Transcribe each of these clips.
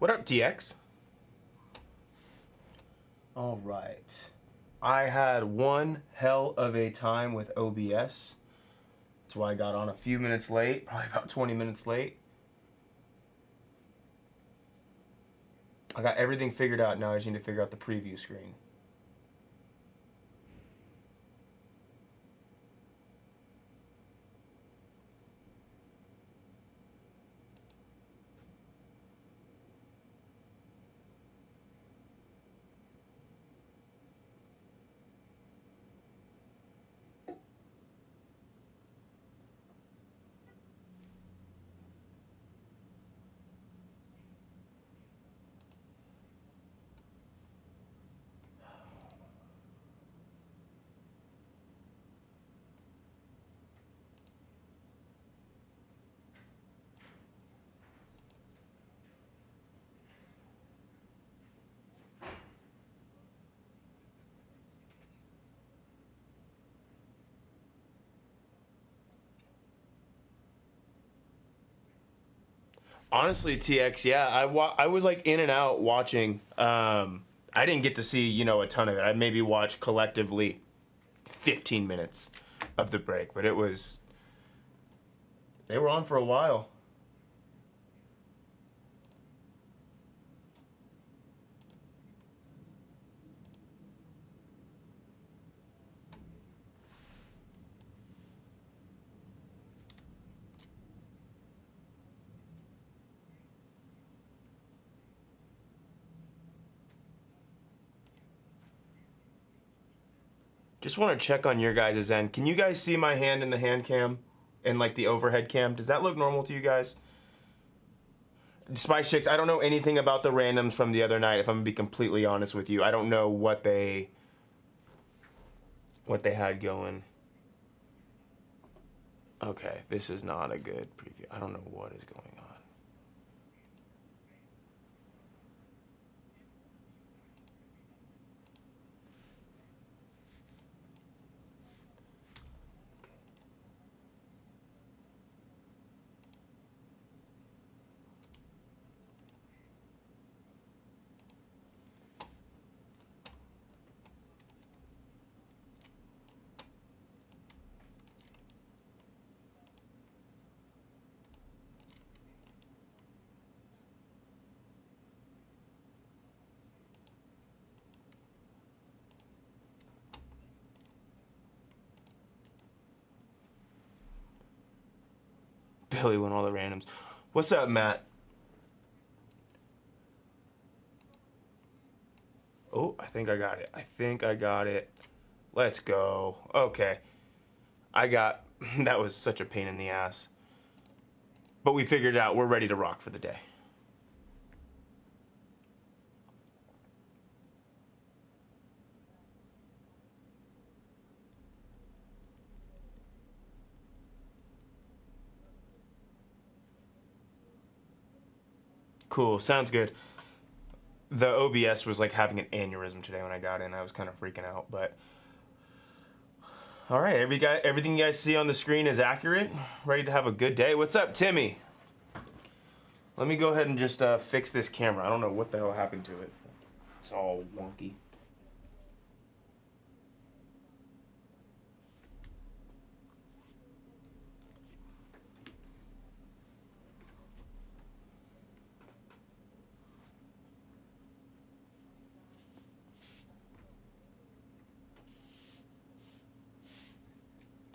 What up, TX? All right. I had one hell of a time with OBS. That's why I got on a few minutes late, probably about 20 minutes late. I got everything figured out now. I just need to figure out the preview screen. Honestly, TX, yeah, I was like in and out watching. I didn't get to see, a ton of it. I maybe watched collectively 15 minutes of the break, but they were on for a while. Just want to check on your guys' end. Can you guys see my hand in the hand cam and like the overhead cam? Does that look normal to you guys? Spice Chicks, I don't know anything about the randoms from the other night, if I'm gonna be completely honest with you. I don't know what they had going. Okay, this is not a good preview. I don't know what is going on. Billy won all the randoms. What's up, Matt? Oh, I think I got it. I think I got it. Let's go. Okay. That was such a pain in the ass. But we figured it out. We're ready to rock for the day. Cool. Sounds good. The OBS was like having an aneurysm today when I got in. I was kind of freaking out, but all right, everything you guys see on the screen is accurate. Ready to have a good day. What's up, Timmy? Let me go ahead and just fix this camera. I don't know what the hell happened to it. It's all wonky.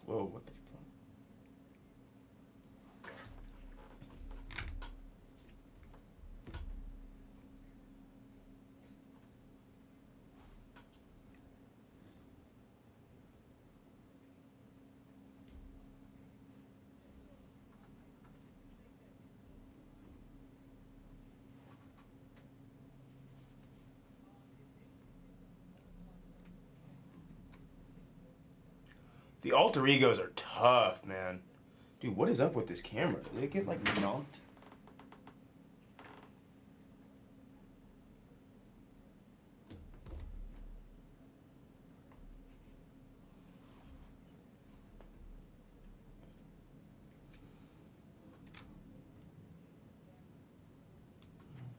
Whoa, what the fuck? The alter egos are tough, man. Dude, what is up with this camera? Did it get like knocked?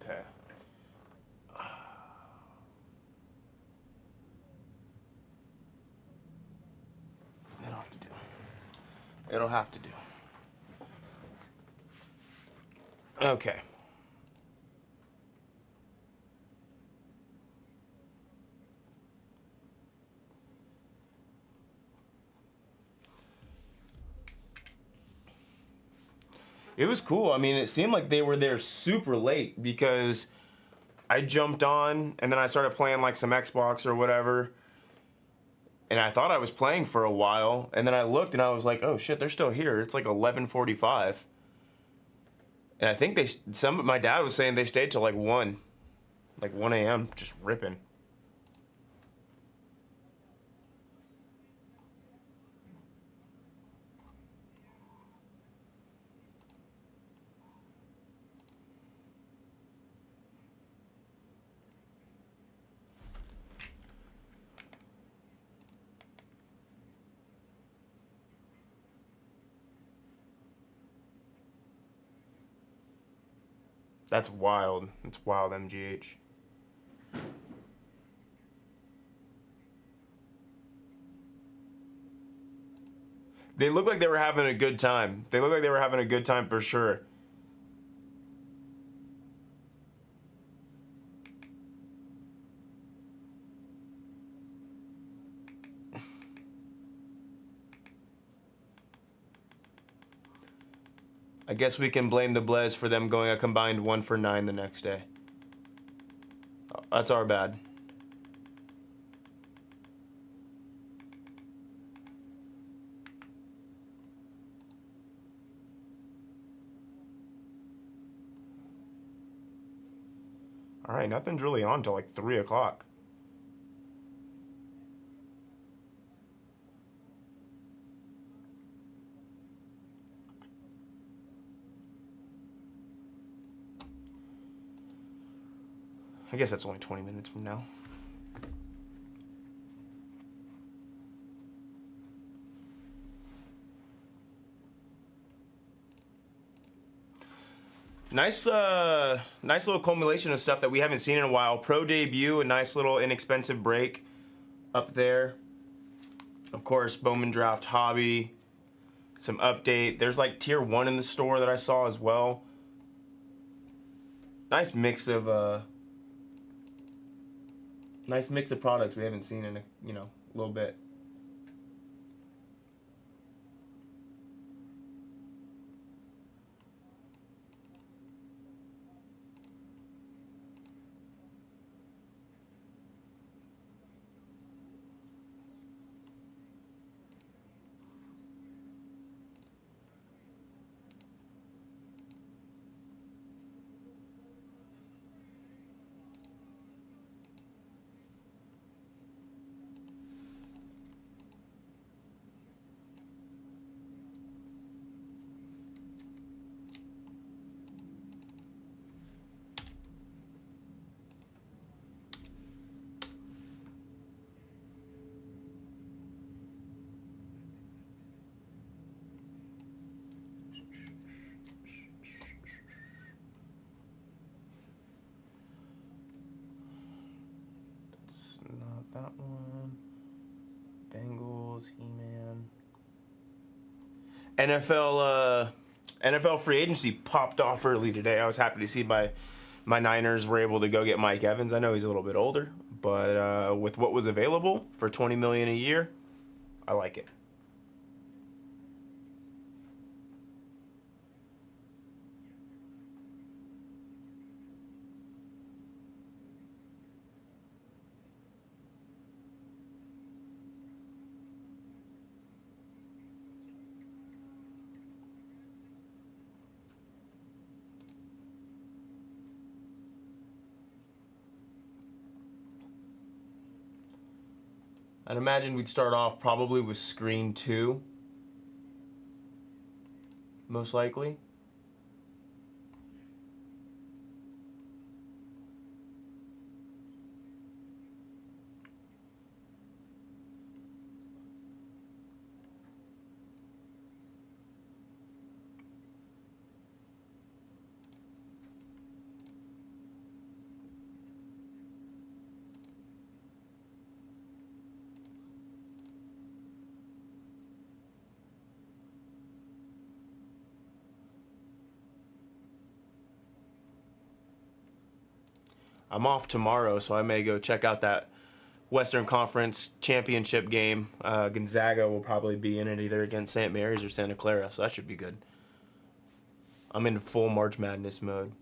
Okay. It'll have to do. Okay. It was cool. I mean, it seemed like they were there super late because I jumped on and then I started playing like some Xbox or whatever. And I thought I was playing for a while, and then I looked and I was like, "Oh shit, they're still here." It's like 11:45. And I think my dad was saying they stayed till like 1 a.m. just ripping. That's wild. It's wild, MGH. They look like they were having a good time. They look like they were having a good time for sure. I guess we can blame the Blez for them going a combined 1 for 9 the next day. That's our bad. All right, nothing's really on till like 3 o'clock. I guess that's only 20 minutes from now. Nice little culmination of stuff that we haven't seen in a while. Pro debut, a nice little inexpensive break up there. Of course, Bowman Draft Hobby, some update. There's like tier 1 in the store that I saw as well. Nice mix of products we haven't seen in a little bit. Not that one. Bengals, He-Man. NFL free agency popped off early today. I was happy to see my Niners were able to go get Mike Evans. I know he's a little bit older, but with what was available for $20 million a year, I like it. I'd imagine we'd start off probably with screen 2, most likely. I'm off tomorrow, so I may go check out that Western Conference Championship game. Gonzaga will probably be in it either against St. Mary's or Santa Clara, so that should be good. I'm in full March Madness mode.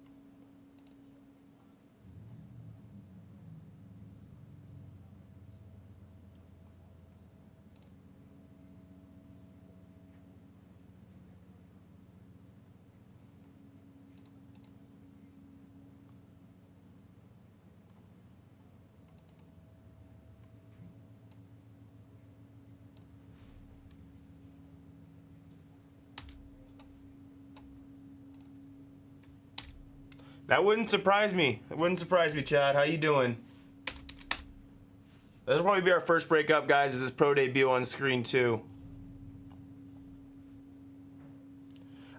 That wouldn't surprise me. It wouldn't surprise me, Chad. How you doing? That'll probably be our first breakup, guys, is this pro debut on screen 2.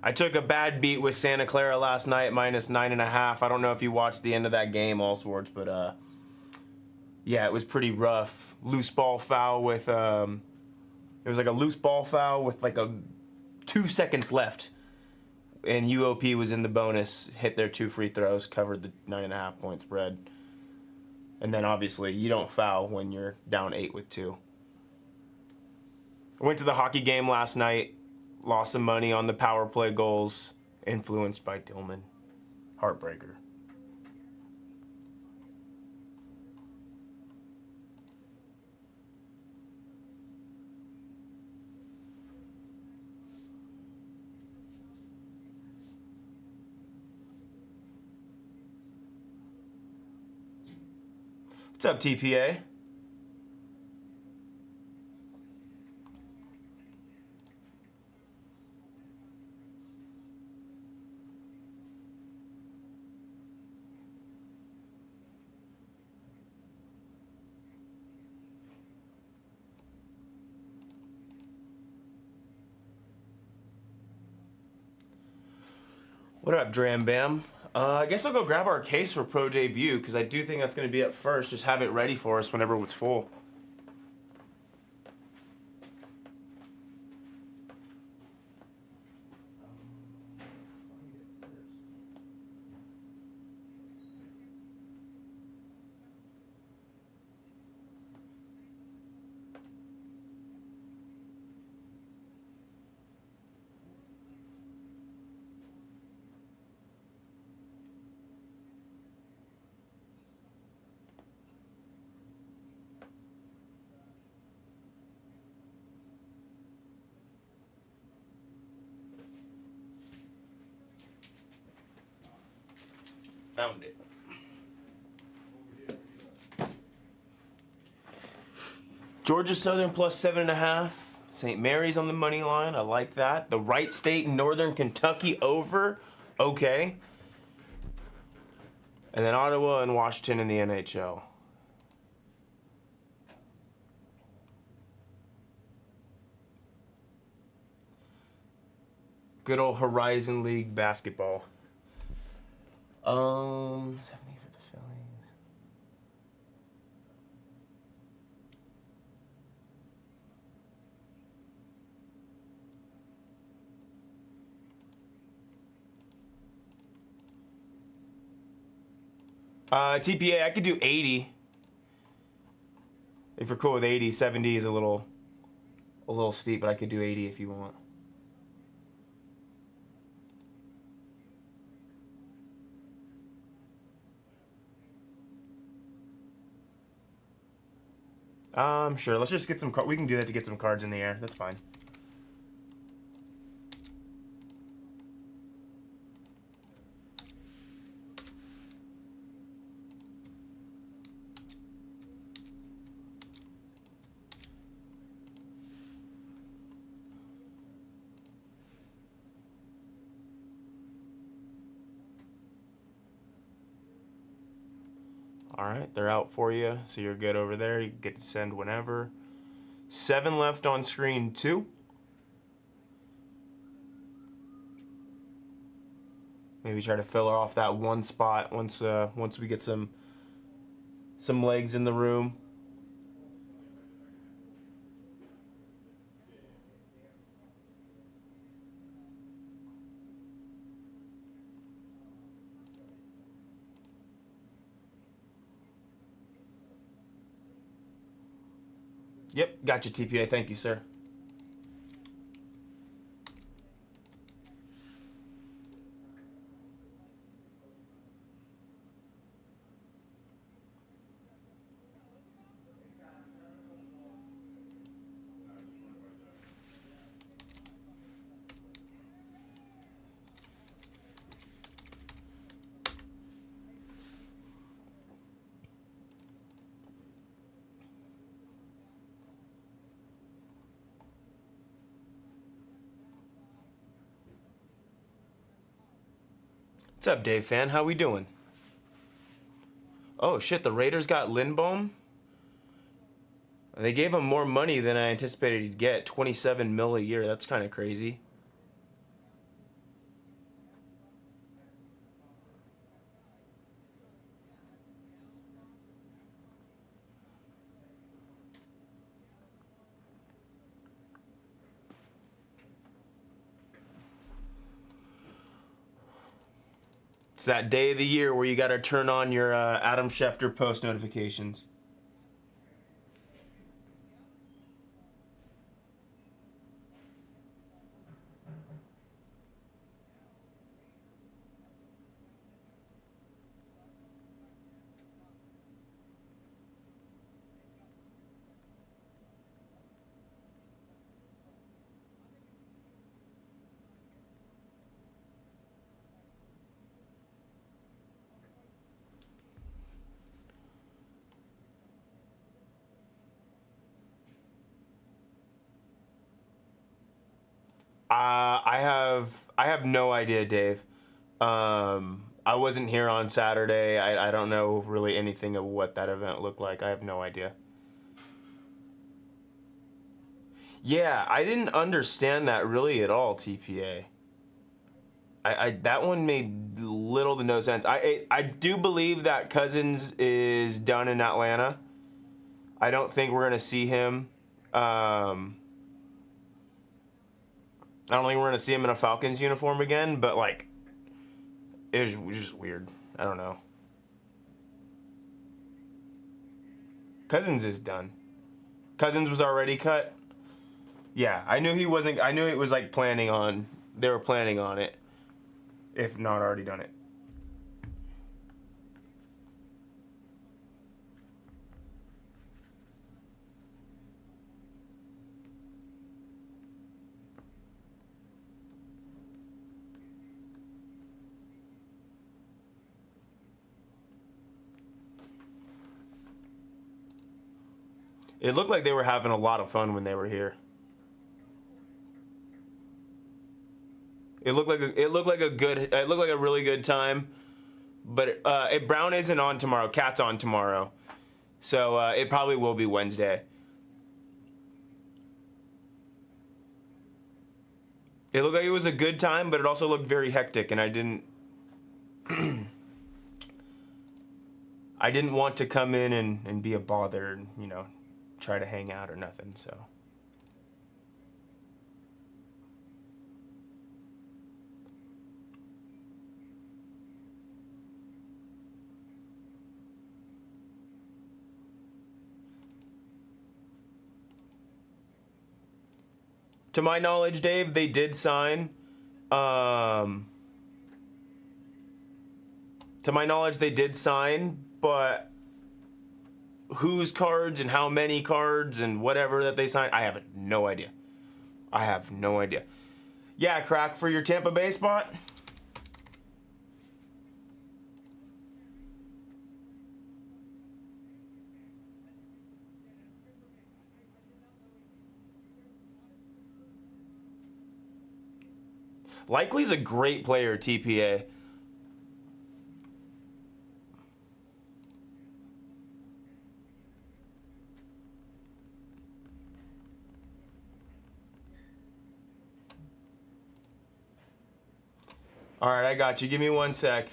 I took a bad beat with Santa Clara last night, -9.5. I don't know if you watched the end of that game, All Sports, but yeah, it was pretty rough. Loose ball foul with it was like a loose ball foul with like 2 seconds left. And UOP was in the bonus, hit their 2 free throws, covered the 9.5 point spread. And then obviously you don't foul when you're down 8 with 2. I went to the hockey game last night, lost some money on the power play goals, influenced by Tillman. Heartbreaker. What's up, TPA? What up, Dram Bam? I guess I'll go grab our case for Pro Debut, because I do think that's going to be up first. Just have it ready for us whenever it's full. Found it. Georgia Southern +7.5. St. Mary's on the money line. I like that. The Wright State and Northern Kentucky over. Okay. And then Ottawa and Washington in the NHL. Good old Horizon League basketball. 70 for the Phillies. TPA, I could do 80. If you're cool with 80, 70 is a little steep, but I could do 80 if you want. Sure. Let's just get some. We can do that to get some cards in the air. That's fine. All right, they're out for you, so you're good over there. You get to send whenever. 7 left on screen 2. Maybe try to fill off that one spot once we get some legs in the room. Yep, got you, TPA. Thank you, sir. What's up, Dave fan? How we doing? Oh shit, the Raiders got Lindbaum. They gave him more money than I anticipated he'd get. 27 mil a year. That's kind of crazy. It's that day of the year where you got to turn on your Adam Schefter post notifications. I have no idea, Dave. I wasn't here on Saturday. I don't know really anything of what that event looked like. I have no idea. Yeah, I didn't understand that really at all, TPA. I that one made little to no sense. I do believe that Cousins is done in Atlanta. I don't think we're gonna see him. I don't think we're gonna see him in a Falcons uniform again. But like, it was just weird. I don't know. Cousins is done. Cousins was already cut. Yeah, I knew he wasn't. I knew it was like planning on. They were planning on it, if not already done it. It looked like they were having a lot of fun when they were here. It looked like a really good time. But Brown isn't on tomorrow. Cat's on tomorrow, so it probably will be Wednesday. It looked like it was a good time, but it also looked very hectic, and I didn't want to come in and be a bother and try to hang out or nothing. So. To my knowledge, Dave, they did sign. To my knowledge, they did sign, but whose cards and how many cards and whatever that they signed, I have no idea. I have no idea. Yeah, crack for your Tampa Bay spot. Likely's a great player, TPA. All right, I got you. Give me 1 sec.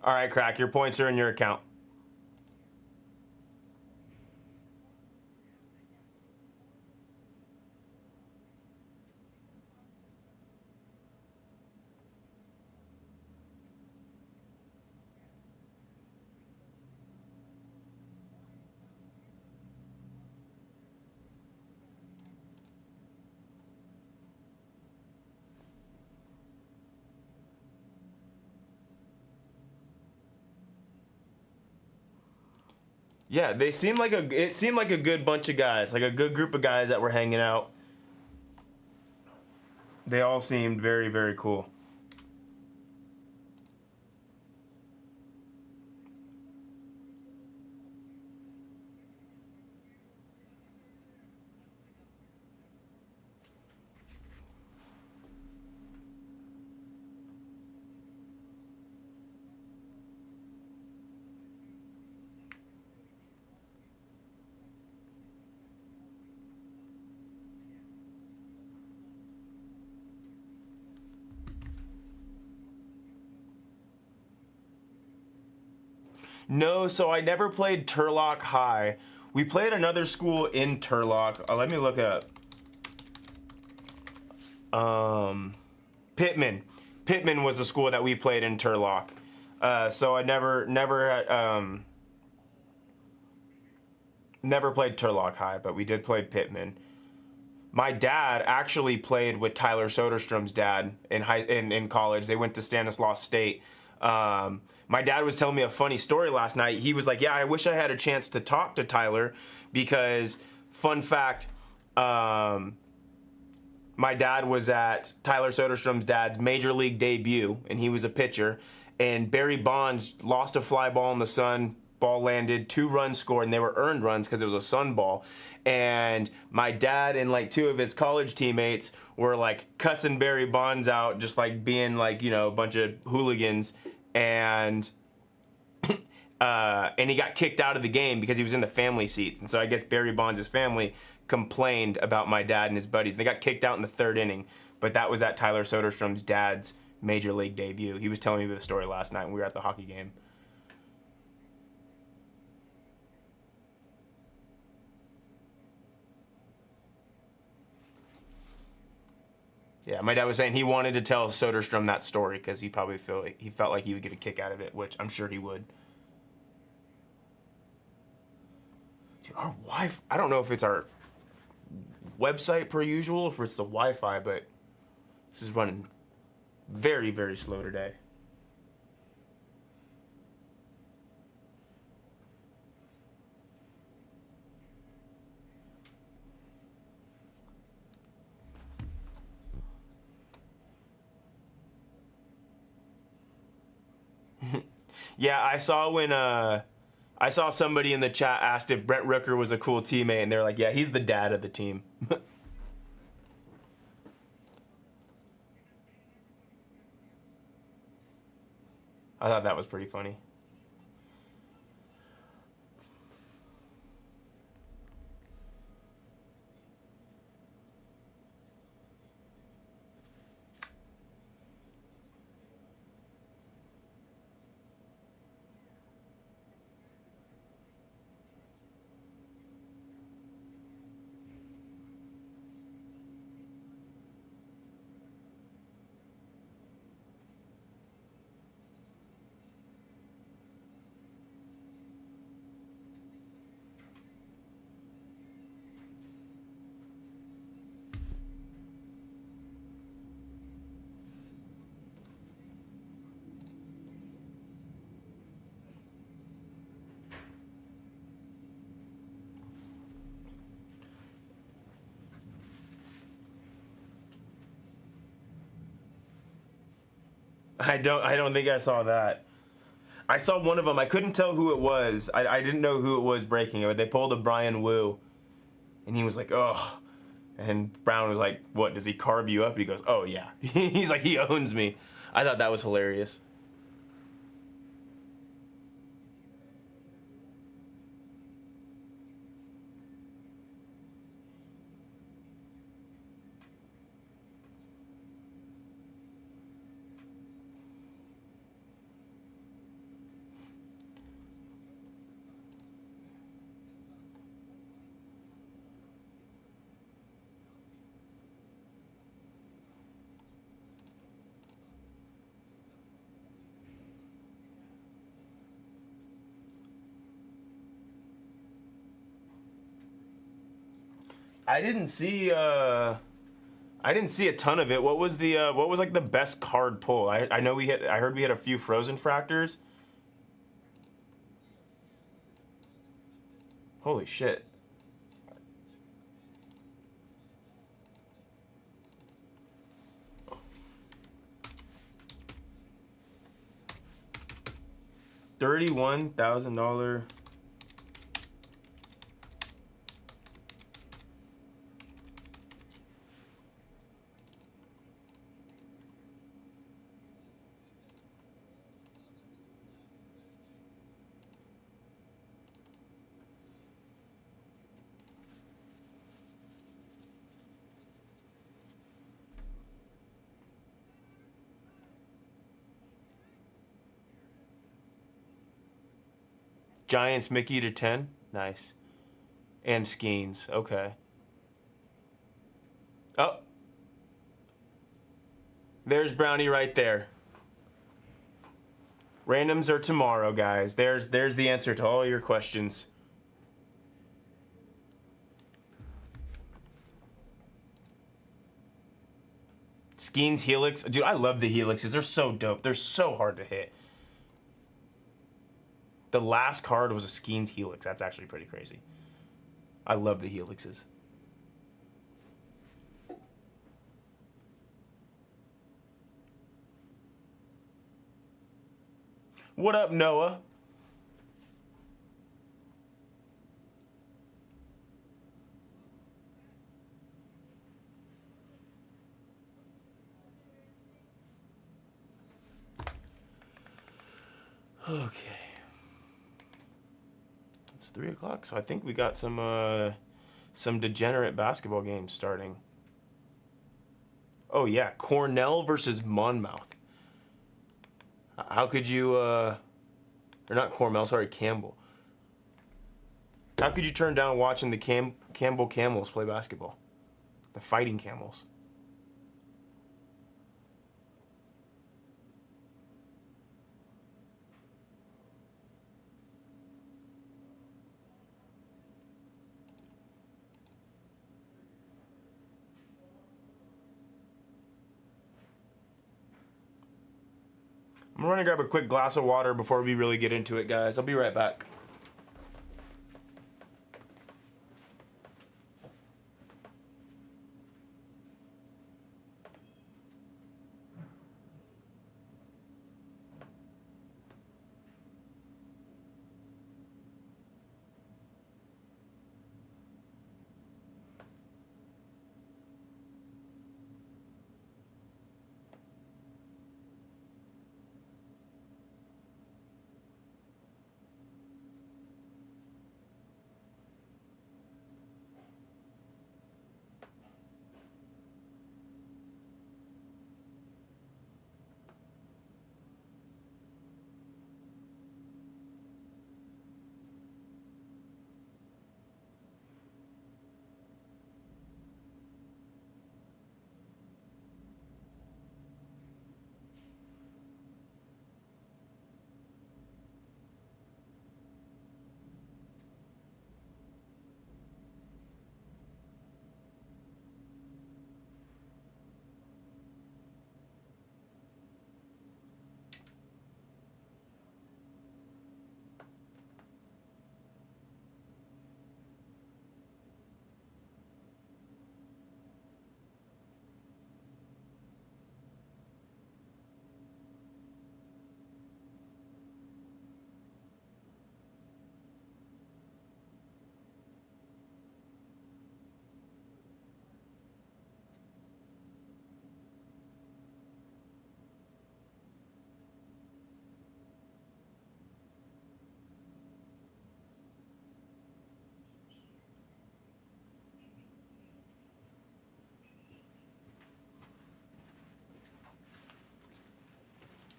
All right, crack. Your points are in your account. Yeah, they seemed like it seemed like a good bunch of guys, like a good group of guys that were hanging out. They all seemed very, very cool. No, so I never played Turlock High. We played another school in Turlock. Let me look up. Pittman. Pittman was the school that we played in Turlock. So I never played Turlock High, but we did play Pittman. My dad actually played with Tyler Soderstrom's dad in college. They went to Stanislaus State. My dad was telling me a funny story last night. He was like, "Yeah, I wish I had a chance to talk to Tyler because, fun fact, my dad was at Tyler Soderstrom's dad's major league debut, and he was a pitcher. And Barry Bonds lost a fly ball in the sun. Ball landed, 2 runs scored, and they were earned runs because it was a sun ball. And my dad and like 2 of his college teammates were like cussing Barry Bonds out, just like being like, you know, a bunch of hooligans. And he got kicked out of the game because he was in the family seats. And so I guess Barry Bonds' family complained about my dad and his buddies. They got kicked out in the 3rd inning, but that was at Tyler Soderstrom's dad's major league debut. He was telling me the story last night when we were at the hockey game. Yeah, my dad was saying he wanted to tell Soderstrom that story because he probably felt like he would get a kick out of it, which I'm sure he would. Dude, our Wi-Fi, I don't know if it's our website per usual or if it's the Wi-Fi, but this is running very, very slow today. Yeah, I saw somebody in the chat asked if Brent Rooker was a cool teammate, and they're like, yeah, he's the dad of the team. I thought that was pretty funny. I don't think I saw that. I saw one of them. I couldn't tell who it was. I didn't know who it was breaking it. They pulled a Brian Wu, and he was like, "Oh," and Brown was like, "What? Does he carve you up?" And he goes, "Oh yeah." He's like, "He owns me." I thought that was hilarious. I didn't see. I didn't see a ton of it. What was the what was like the best card pull? I know we hit. I heard we had a few frozen fractors. Holy shit. $31,000. Giants Mickey to 10. Nice. And Skeens. Okay. Oh. There's Brownie right there. Randoms are tomorrow, guys. There's the answer to all your questions. Skeens Helix. Dude, I love the Helixes. They're so dope. They're so hard to hit. The last card was a Skeens Helix. That's actually pretty crazy. I love the Helixes. What up, Noah? Okay. It's 3 o'clock, so I think we got some degenerate basketball games starting. Oh yeah, Cornell versus Monmouth. How could you, or not Cornell, sorry, Campbell. How could you turn down watching the Campbell Camels play basketball? The Fighting Camels. I'm gonna grab a quick glass of water before we really get into it, guys. I'll be right back.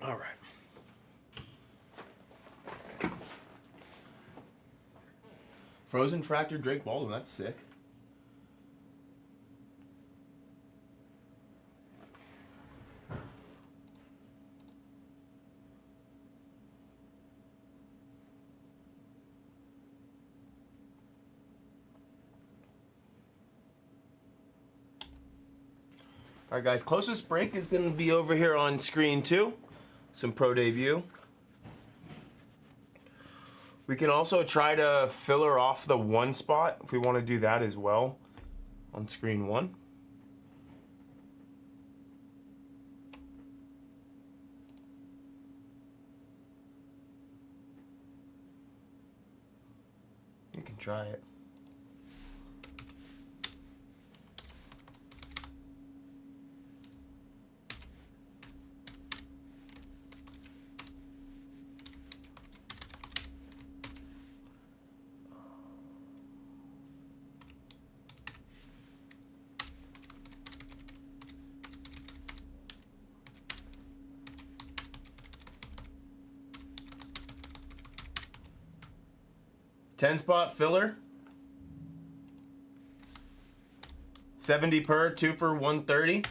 All right. Frozen Fractured Drake Baldwin, that's sick. All right, guys, closest break is going to be over here on screen 2. Some pro debut. We can also try to filler off the 1 spot if we want to do that as well on screen 1. You can try it. $10-spot filler. 70 per, 2 for 130.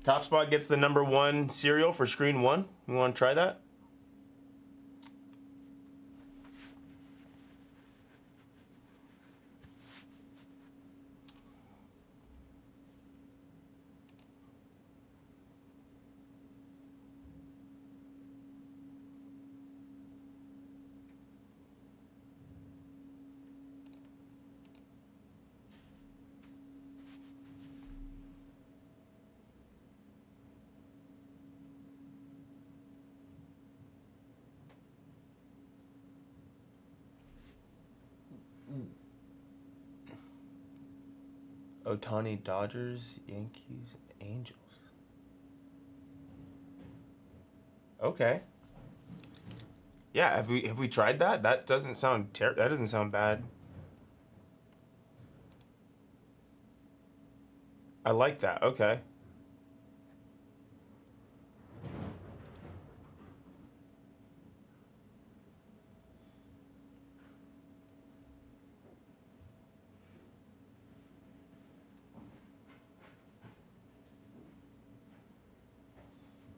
Top spot gets the number 1 serial for screen 1. You want to try that? Ohtani, Dodgers, Yankees, Angels. Okay. Yeah, have we tried that? That doesn't sound that doesn't sound bad. I like that. Okay.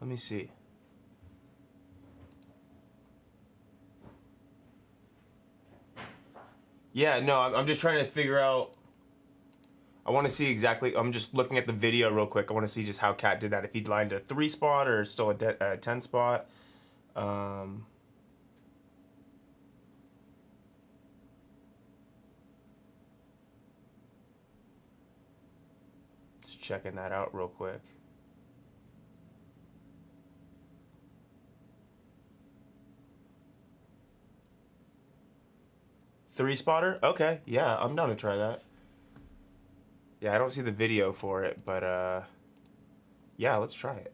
Let me see. Yeah, no, I'm just trying to figure out. I want to see exactly. I'm just looking at the video real quick. I want to see just how Cat did that. If he lined a 3 spot or still a 10 spot. Just checking that out real quick. Three spotter? Okay, yeah, I'm down to try that. Yeah, I don't see the video for it, but yeah, let's try it.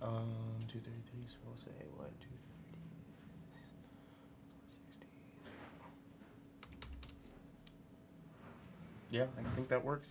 Um, 233, so we'll say 1, 2, 3, 460. Yeah, I think that works.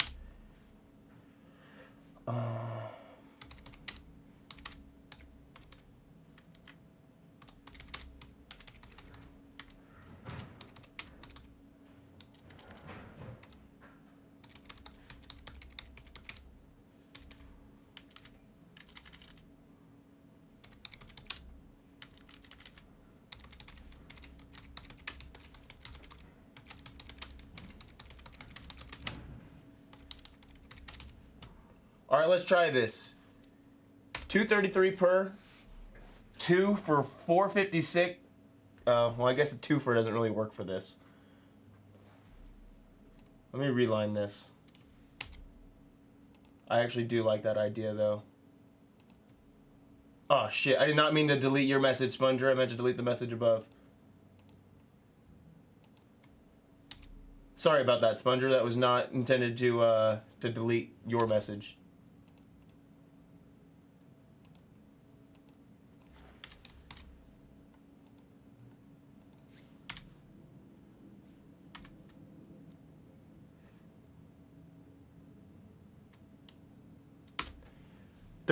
All right, let's try this. 233 per, 2 for 456. Well, I guess a 2 for doesn't really work for this. Let me reline this. I actually do like that idea, though. Oh, shit. I did not mean to delete your message, Sponger. I meant to delete the message above. Sorry about that, Sponger. That was not intended to delete your message.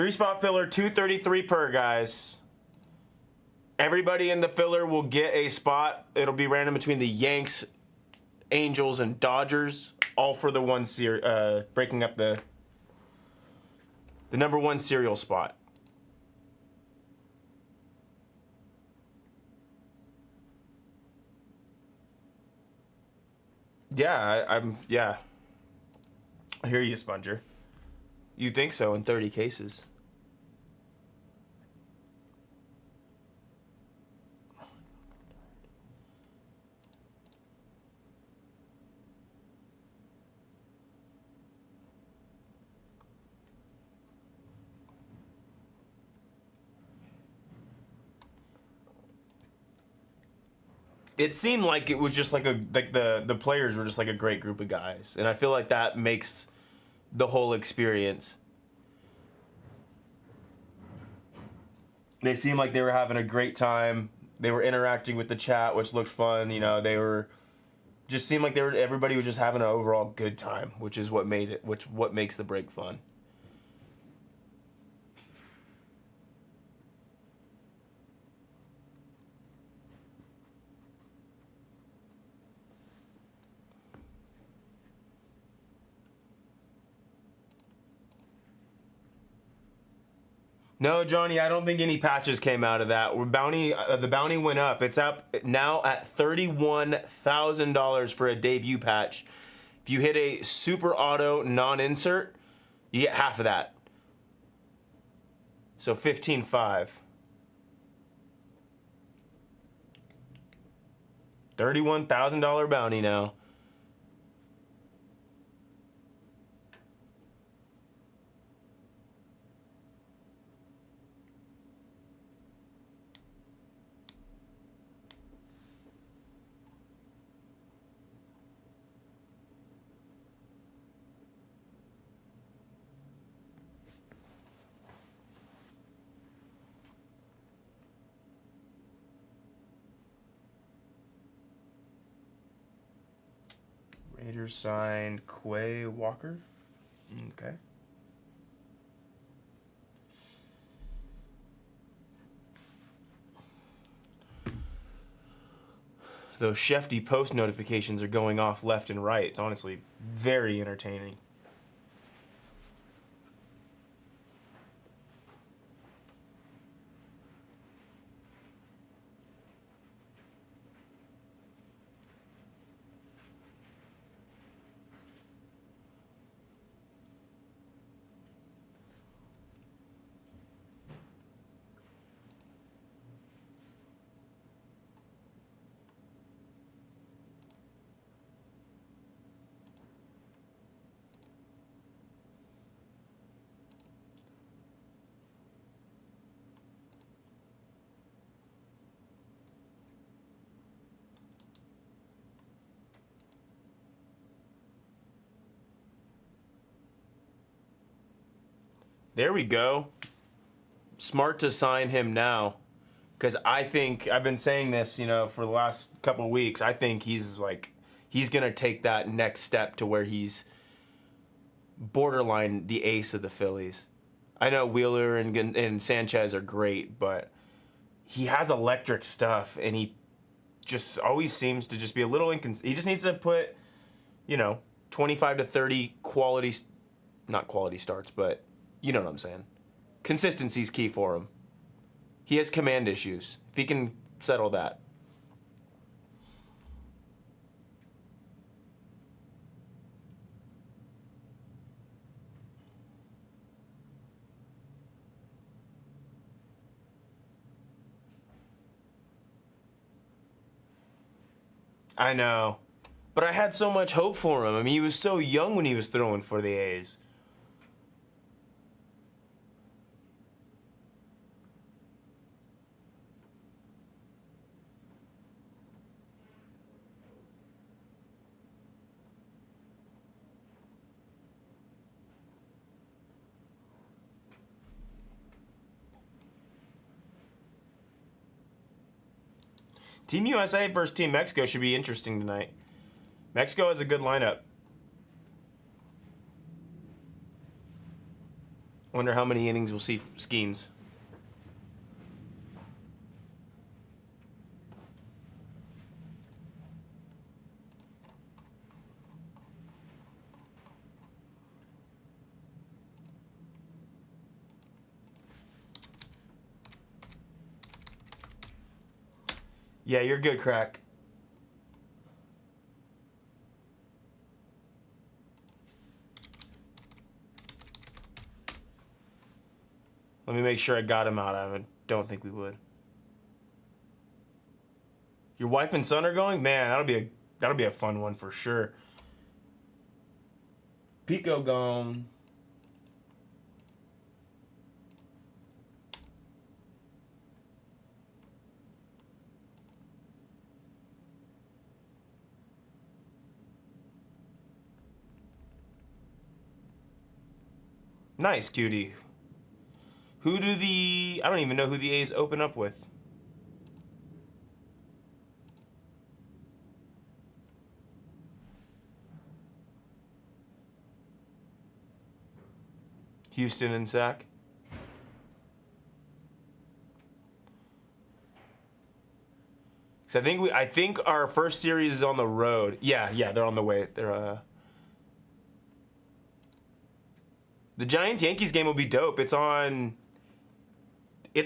3-spot filler, 233 per, guys. Everybody in the filler will get a spot. It'll be random between the Yanks, Angels, and Dodgers, all for the one breaking up the number 1 serial spot. Yeah, yeah. I hear you, Sponger. You think so in 30 cases. It seemed like it was just like the players were just like a great group of guys, and I feel like that makes the whole experience. They seemed like they were having a great time. They were interacting with the chat, which looked fun. You know, they were just seemed like everybody was just having an overall good time, which is what makes the break fun. No, Johnny, I don't think any patches came out of that. The bounty went up. It's up now at $31,000 for a debut patch. If you hit a super auto non-insert, you get half of that. So 15.5. $31,000 bounty now. Raiders signed Quay Walker. Okay. Those Shefty post notifications are going off left and right. It's honestly very entertaining. There we go. Smart to sign him now, because I think I've been saying this, you know, for the last couple of weeks. I think he's gonna take that next step to where he's borderline the ace of the Phillies. I know Wheeler and Sanchez are great, but he has electric stuff, and he just always seems to just be a little inconsistent. He just needs to put, you know, 25 to 30 quality, not quality starts, but you know what I'm saying. Consistency's key for him. He has command issues. If he can settle that. I know. But I had so much hope for him. I mean, he was so young when he was throwing for the A's. Team USA versus Team Mexico should be interesting tonight. Mexico has a good lineup. Wonder how many innings we'll see Skeens. Yeah, you're good, Crack. Let me make sure I got him out. I don't think we would. Your wife and son are going? Man, that'll be a fun one for sure. Pico gone. Nice, cutie. Who do the... I don't even know who the A's open up with. Houston and Zach. So I think our first series is on the road. Yeah, they're on the way. They're the Giants-Yankees game will be dope. It's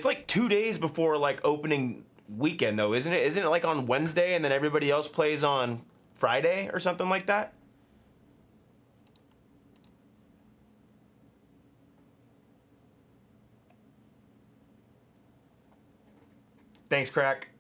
like 2 days before like opening weekend though, isn't it? Isn't it like on Wednesday and then everybody else plays on Friday or something like that? Thanks, Crack.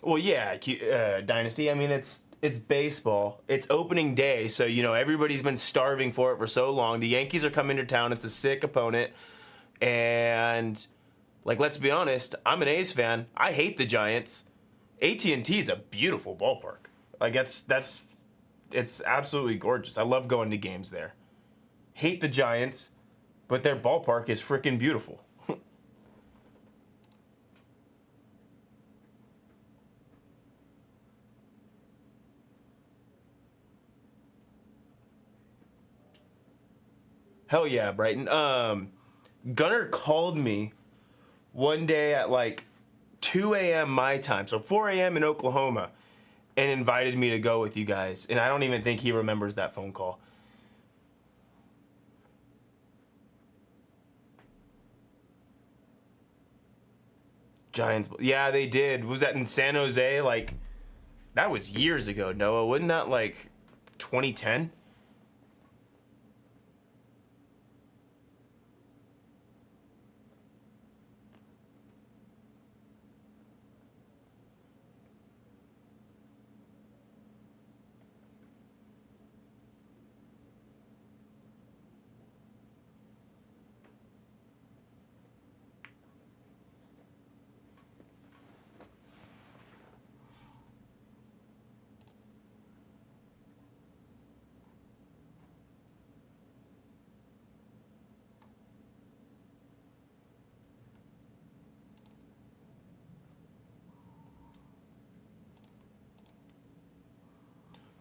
Well, yeah, Dynasty. I mean, it's baseball. It's opening day, so you know everybody's been starving for it for so long. The Yankees are coming to town. It's a sick opponent, and like let's be honest, I'm an A's fan. I hate the Giants. AT&T is a beautiful ballpark. Like it's absolutely gorgeous. I love going to games there. Hate the Giants, but their ballpark is freaking beautiful. Hell yeah, Brighton. Gunnar called me one day at like 2 a.m. my time, so 4 a.m. in Oklahoma, and invited me to go with you guys. And I don't even think he remembers that phone call. Giants. Yeah, they did. Was that in San Jose? Like, that was years ago, Noah. Wasn't that like 2010?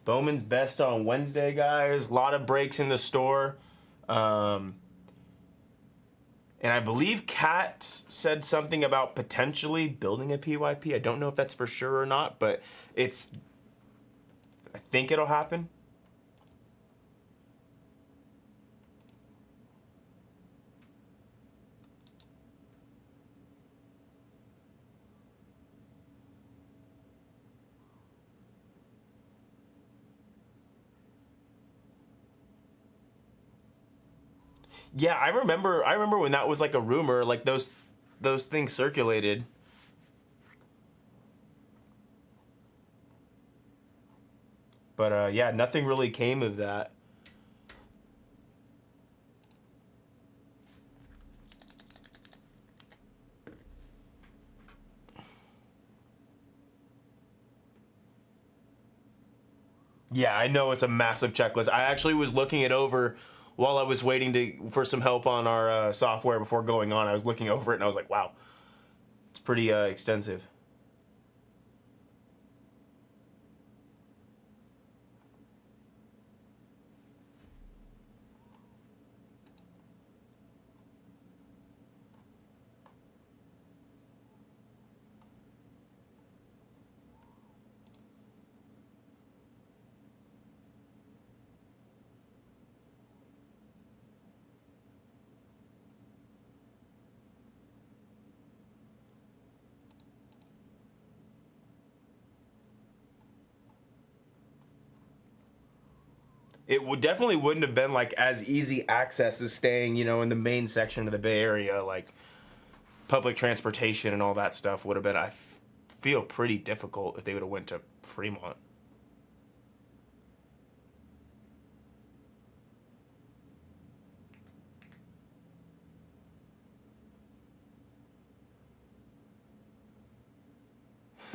Bowman's best on Wednesday, guys. A lot of breaks in the store. And I believe Kat said something about potentially building a PYP. I don't know if that's for sure or not, but I think it'll happen. Yeah, I remember when that was like a rumor, like those things circulated. But yeah, nothing really came of that. Yeah, I know it's a massive checklist. I actually was looking it over while I was waiting for some help on our software before going on. I was looking over it and I was like, wow, it's pretty extensive. Definitely wouldn't have been like as easy access as staying, in the main section of the Bay Area. Like public transportation and all that stuff would have been, feel, pretty difficult if they would have went to Fremont.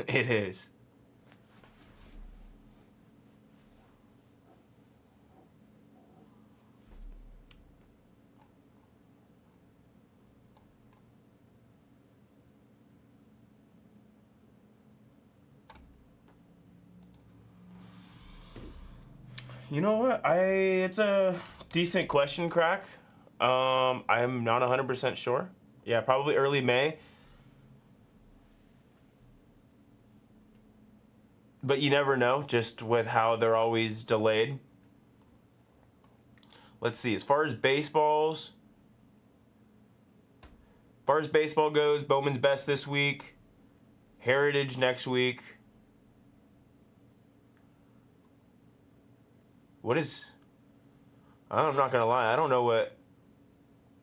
It is. You know what? It's a decent question, Crack. I'm not 100% sure. Yeah, probably early May. But you never know, just with how they're always delayed. Let's see. As far as baseball goes, Bowman's Best this week. Heritage next week. I'm not going to lie, I don't know what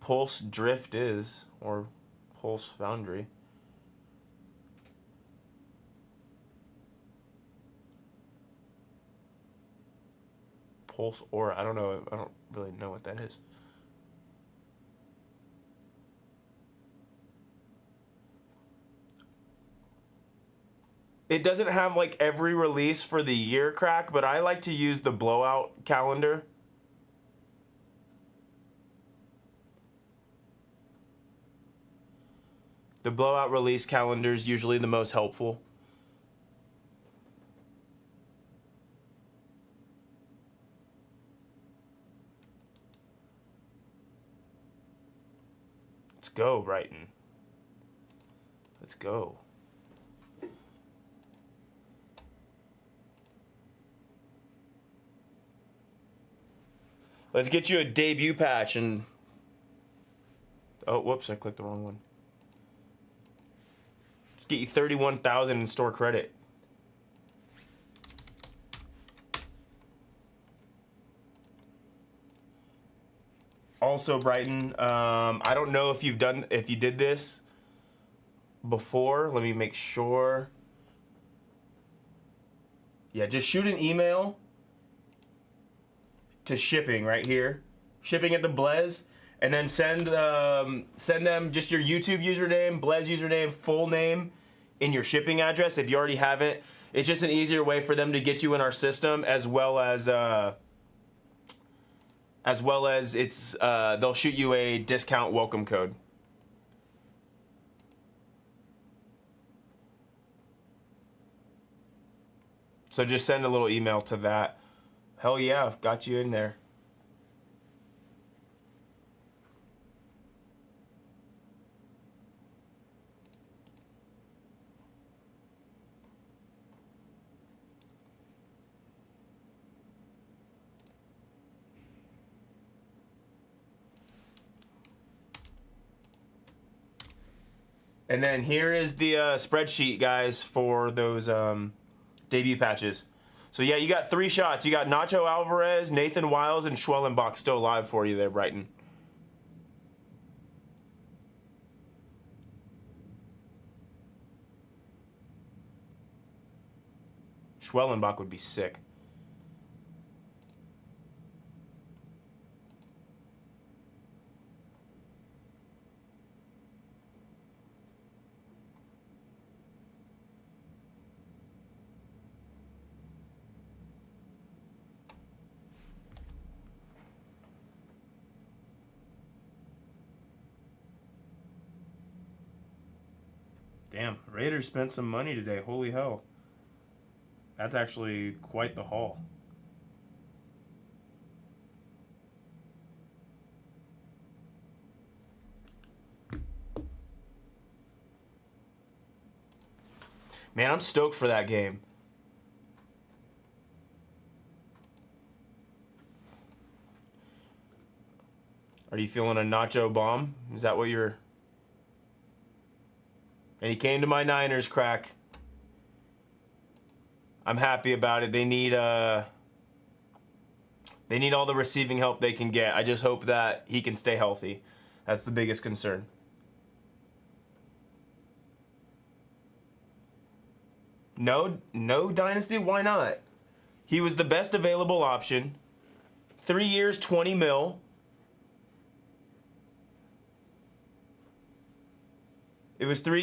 Pulse Drift is, or Pulse Foundry. Pulse Aura, I don't know, I don't really know what that is. It doesn't have like every release for the year, Crack, but I like to use the blowout calendar. The blowout release calendar is usually the most helpful. Let's go, Brighton. Let's go. Let's get you a debut patch and... Oh, whoops, I clicked the wrong one. Let's get you 31,000 in store credit. Also, Brighton, I don't know if you did this before. Let me make sure. Yeah, just shoot an email to shipping right here, shipping at the Blez, and then send them just your YouTube username, Blez username, full name, in your shipping address if you already have it. It's just an easier way for them to get you in our system, as well as it's they'll shoot you a discount welcome code. So just send a little email to that. Hell yeah, got you in there. And then here is the spreadsheet, guys, for those debut patches. So yeah, you got 3 shots. You got Nacho Alvarez, Nathan Wiles, and Schwellenbach still alive for you there, Brighton. Schwellenbach would be sick. Damn, Raiders spent some money today. Holy hell. That's actually quite the haul. Man, I'm stoked for that game. Are you feeling a nacho bomb? Is that what you're... And he came to my Niners, crack. I'm happy about it. They need all the receiving help they can get. I just hope that he can stay healthy. That's the biggest concern. No Dynasty? Why not? He was the best available option. 3 years, 20 mil. It was 3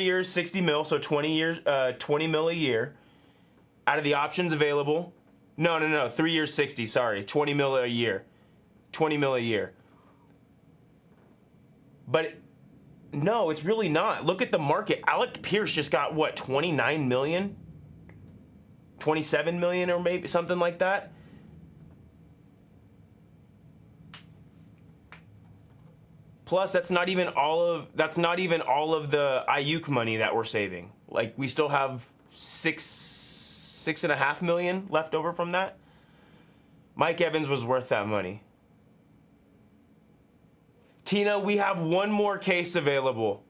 years, 60 mil, so 20 years, 20 mil a year. Out of the options available. No. 3 years, 60, sorry. 20 mil a year. 20 mil a year. But no, it's really not. Look at the market. Alec Pierce just got what, 29 million? 27 million or maybe something like that. Plus, that's not even all of the Ayuk money that we're saving. Like, we still have 6.5 million left over from that. Mike Evans was worth that money. Tina, we have one more case available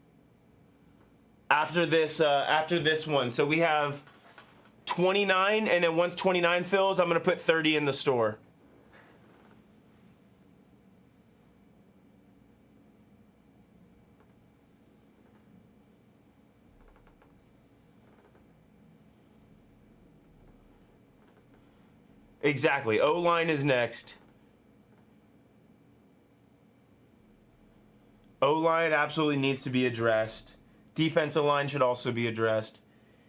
after this one. So we have 29, and then once 29 fills, I'm gonna put 30 in the store. Exactly. O-line is next. O-line absolutely needs to be addressed. Defensive line should also be addressed.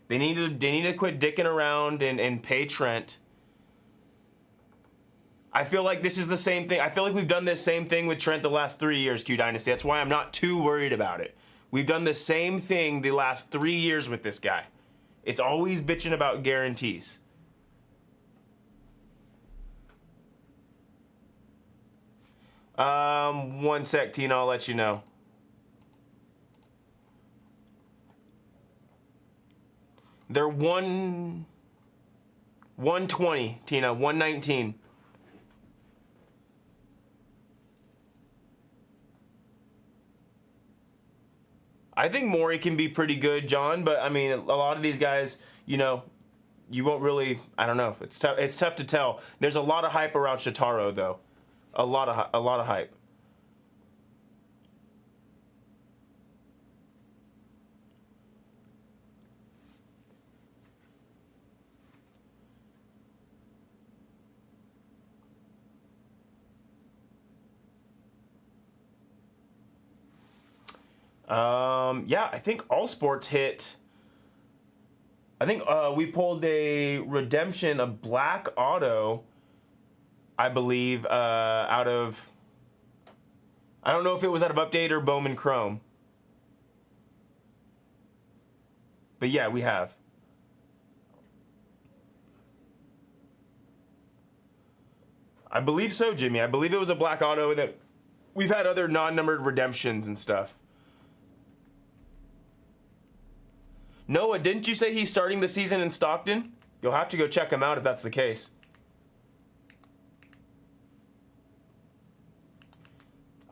They need to quit dicking around and pay Trent. I feel like this is the same thing. I feel like we've done this same thing with Trent the last 3 years, Q Dynasty. That's why I'm not too worried about it. We've done the same thing the last 3 years with this guy. It's always bitching about guarantees. One sec, Tina, I'll let you know. They're 120, Tina, 119. I think Maury can be pretty good, John, but I mean, a lot of these guys, you know, you won't really, I don't know. It's tough to tell. There's a lot of hype around Shitaro, though. A lot of hype. Yeah, I think All Sports hit. I think we pulled a redemption, a black auto, I believe, out of, I don't know if it was out of Update or Bowman Chrome. But yeah, we have. I believe so, Jimmy. I believe it was a black auto that we've had other non-numbered redemptions and stuff. Noah, didn't you say he's starting the season in Stockton? You'll have to go check him out if that's the case.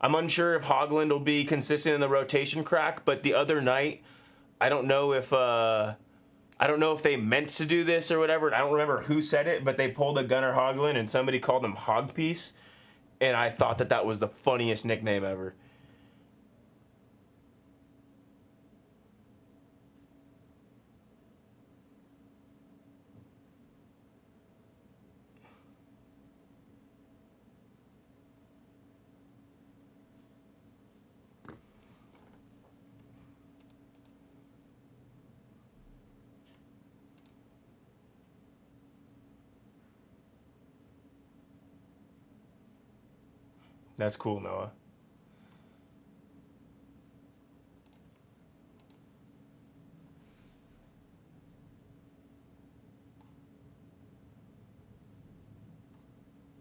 I'm unsure if Hogland will be consistent in the rotation, crack, but the other night, I don't know if they meant to do this or whatever. I don't remember who said it, but they pulled a Gunnar Hogland and somebody called him Hogpiece, and I thought that was the funniest nickname ever. That's cool, Noah.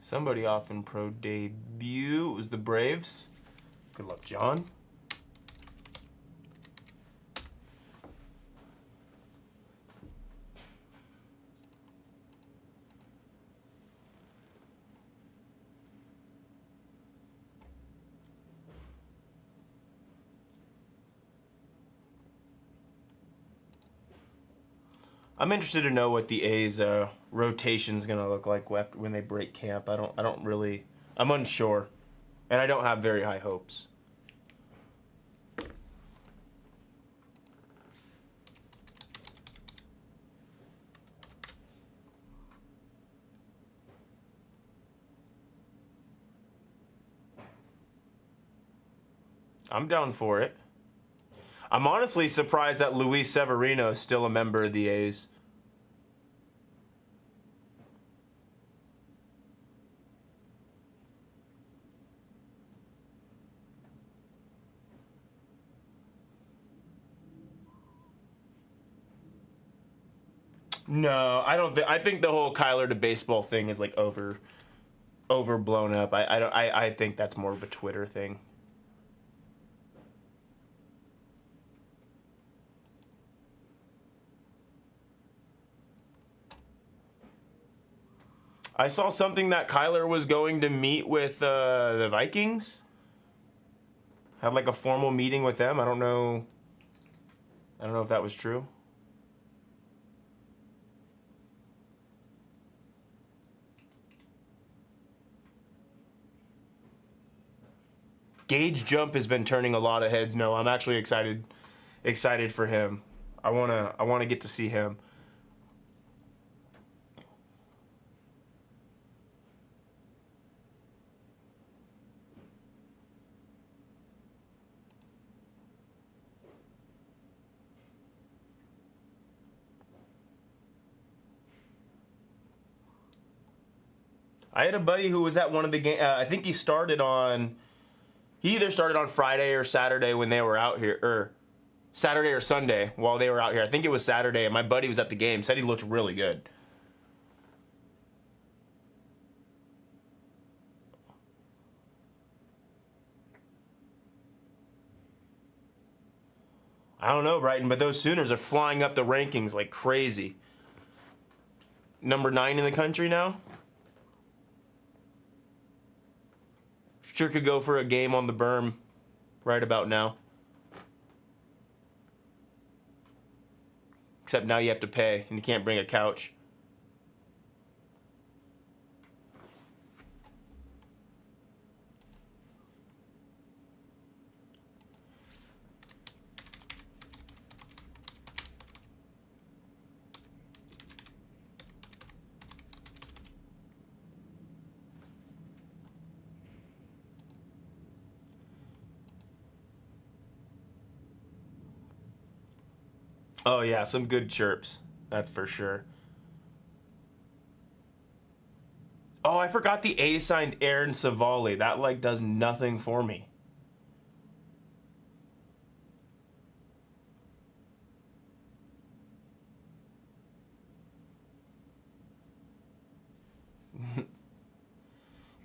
Somebody off in pro debut. It was the Braves. Good luck, John. I'm interested to know what the A's rotation is gonna look like when they break camp. I'm unsure, and I don't have very high hopes. I'm down for it. I'm honestly surprised that Luis Severino is still a member of the A's. No, I don't think. I think the whole Kyler to baseball thing is like overblown up. I think that's more of a Twitter thing. I saw something that Kyler was going to meet with the Vikings. Had like a formal meeting with them. I don't know if that was true. Gage Jump has been turning a lot of heads. No, I'm actually excited for him. I wanna get to see him. I had a buddy who was at one of the games. I think he either started on Friday or Saturday when they were out here, or Saturday or Sunday while they were out here. I think it was Saturday, and my buddy was at the game. Said he looked really good. I don't know, Brighton, but those Sooners are flying up the rankings like crazy. Number 9 in the country now. Sure could go for a game on the berm right about now. Except now you have to pay, and you can't bring a couch. Oh yeah, some good chirps. That's for sure. Oh, I forgot the A signed Aaron Savali. That like does nothing for me.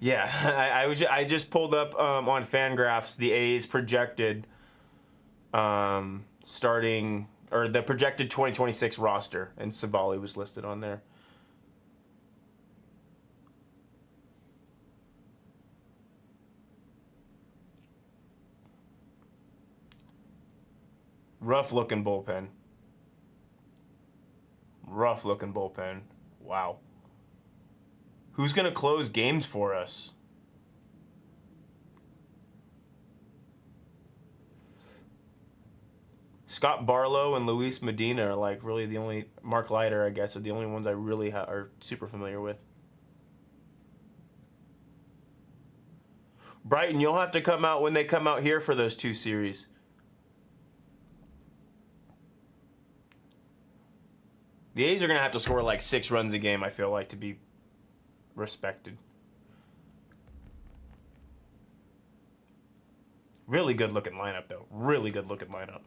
Yeah, I just pulled up on Fangraphs the A's projected starting, or the projected 2026 roster, and Savali was listed on there. Rough looking bullpen. Rough looking bullpen. Wow. Who's going to close games for us? Scott Barlow and Luis Medina are like really the only, Mark Leiter, I guess, are the only ones I really are super familiar with. Brighton, you'll have to come out when they come out here for those 2 series. The A's are going to have to score like 6 runs a game, I feel like, to be respected. Really good looking lineup, though. Really good looking lineup.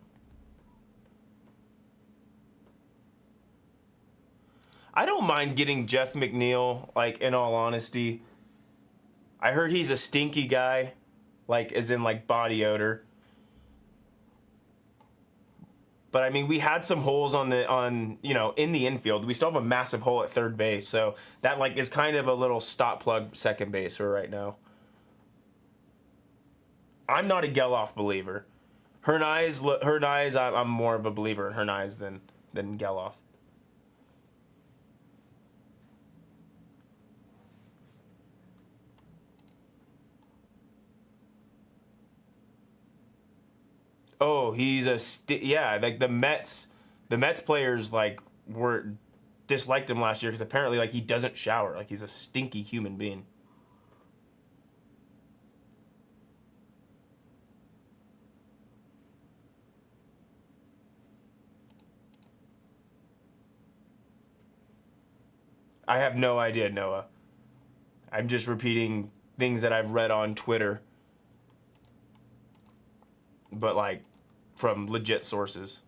I don't mind getting Jeff McNeil, like, in all honesty. I heard he's a stinky guy, like as in like body odor. But I mean, we had some holes in the infield. We still have a massive hole at third base, so that like is kind of a little stop plug second base for right now. I'm not a Geloff believer. Hernaiz, I'm more of a believer in Hernaiz than Geloff. Oh, he's like the Mets players like were disliked him last year because apparently like he doesn't shower, like he's a stinky human being. I have no idea, Noah. I'm just repeating things that I've read on Twitter, but like from legit sources.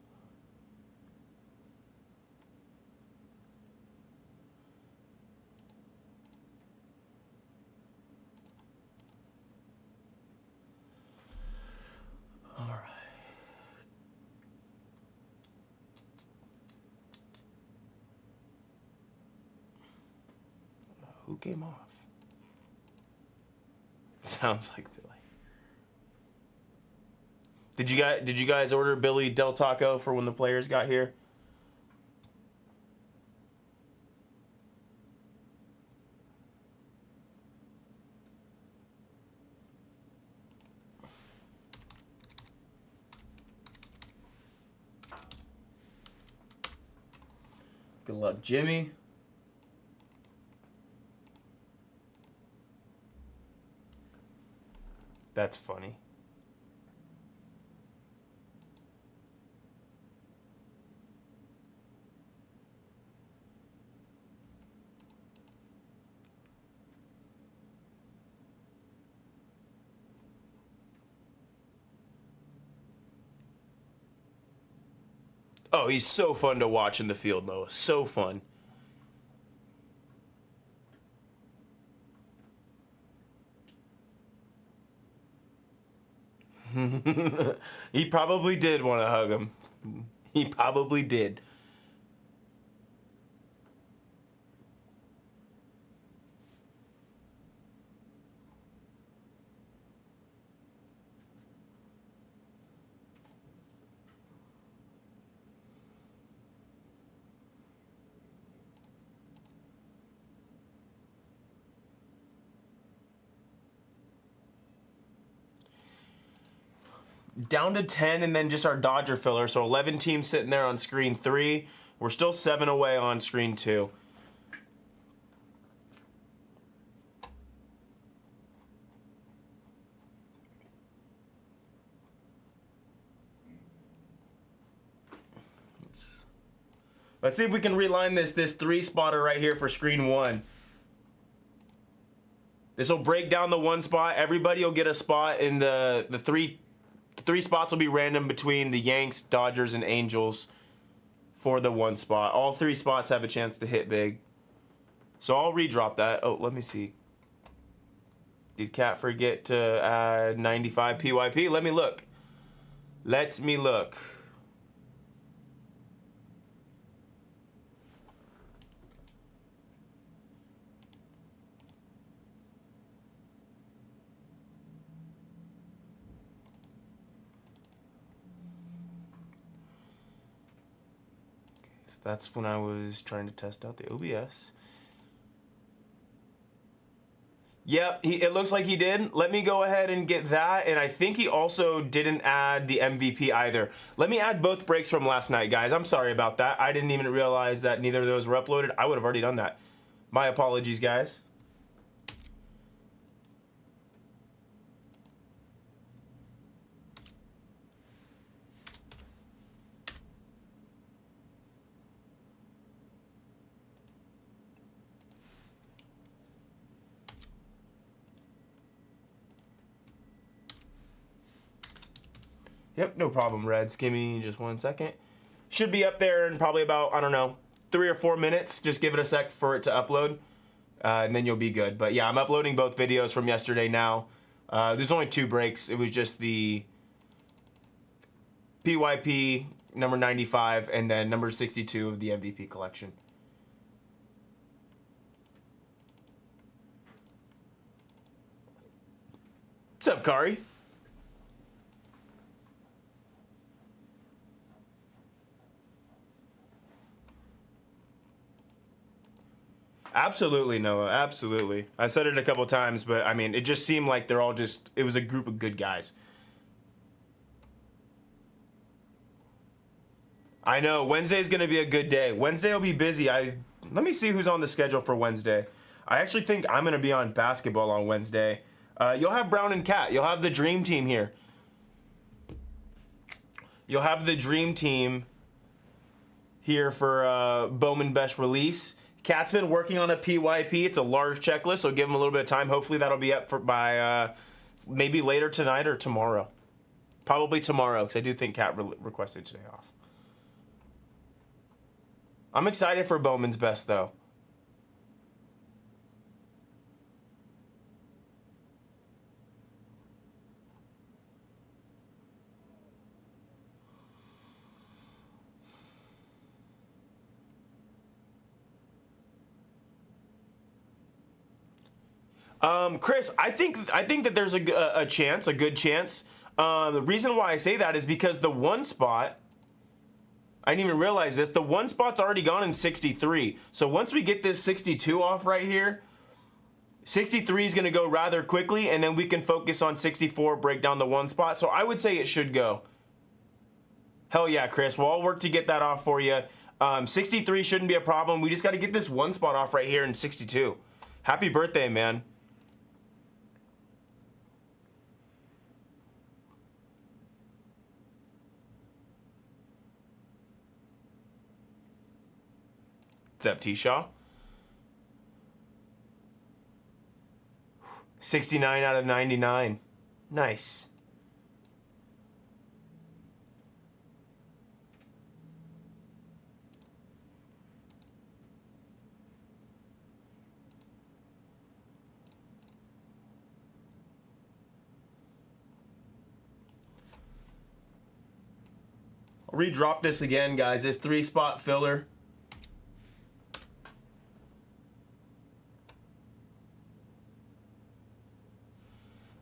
All right. Who came off? Sounds like Billy. Did you guys order Billy Del Taco for when the players got here? Good luck, Jimmy. That's funny. Oh, he's so fun to watch in the field, Noah. So fun. He probably did want to hug him. He probably did. Down to 10 and then just our Dodger filler. So 11 teams sitting there on screen 3. We're still 7 away on screen 2. Let's see if we can reline this 3-spotter right here for screen 1. This will break down the 1 spot. Everybody will get a spot in the 3 spots will be random between the Yanks, Dodgers, and Angels for the 1 spot. All 3 spots have a chance to hit big. So I'll redrop that. Oh, let me see. Did Cat forget to add 95 PYP? Let me look. Let me look. That's when I was trying to test out the OBS. Yep, it looks like he did. Let me go ahead and get that. And I think he also didn't add the MVP either. Let me add both breaks from last night, guys. I'm sorry about that. I didn't even realize that neither of those were uploaded. I would have already done that. My apologies, guys. Yep, no problem, Reds. Give me just 1 second. Should be up there in probably about, I don't know, 3 or 4 minutes. Just give it a sec for it to upload. and then you'll be good. But yeah, I'm uploading both videos from yesterday now. There's only 2 breaks. It was just the PYP number 95 and then number 62 of the MVP collection. What's up, Kari? Absolutely, Noah. Absolutely. I said it a couple times, but I mean, it just seemed like they're all just, it was a group of good guys. I know. Wednesday's going to be a good day. Wednesday will be busy. Let me see who's on the schedule for Wednesday. I actually think I'm going to be on basketball on Wednesday. You'll have Brown and Cat. You'll have the dream team here. You'll have the dream team here for Bowman Best release. Cat's been working on a PYP. It's a large checklist, so give him a little bit of time. Hopefully that'll be up by maybe later tonight or tomorrow. Probably tomorrow, because I do think Cat requested today off. I'm excited for Bowman's Best, though. Chris, I think that there's a chance, a good chance. The reason why I say that is because the 1 spot, I didn't even realize this, the 1 spot's already gone in 63. So once we get this 62 off right here, 63 is going to go rather quickly, and then we can focus on 64, break down the 1 spot. So I would say it should go. Hell yeah, Chris. We'll all work to get that off for you. 63 shouldn't be a problem. We just got to get this 1 spot off right here in 62. Happy birthday, man. What's up, T-Shaw? 69 out of 99. Nice. I'll redrop this again, guys. This 3-spot filler.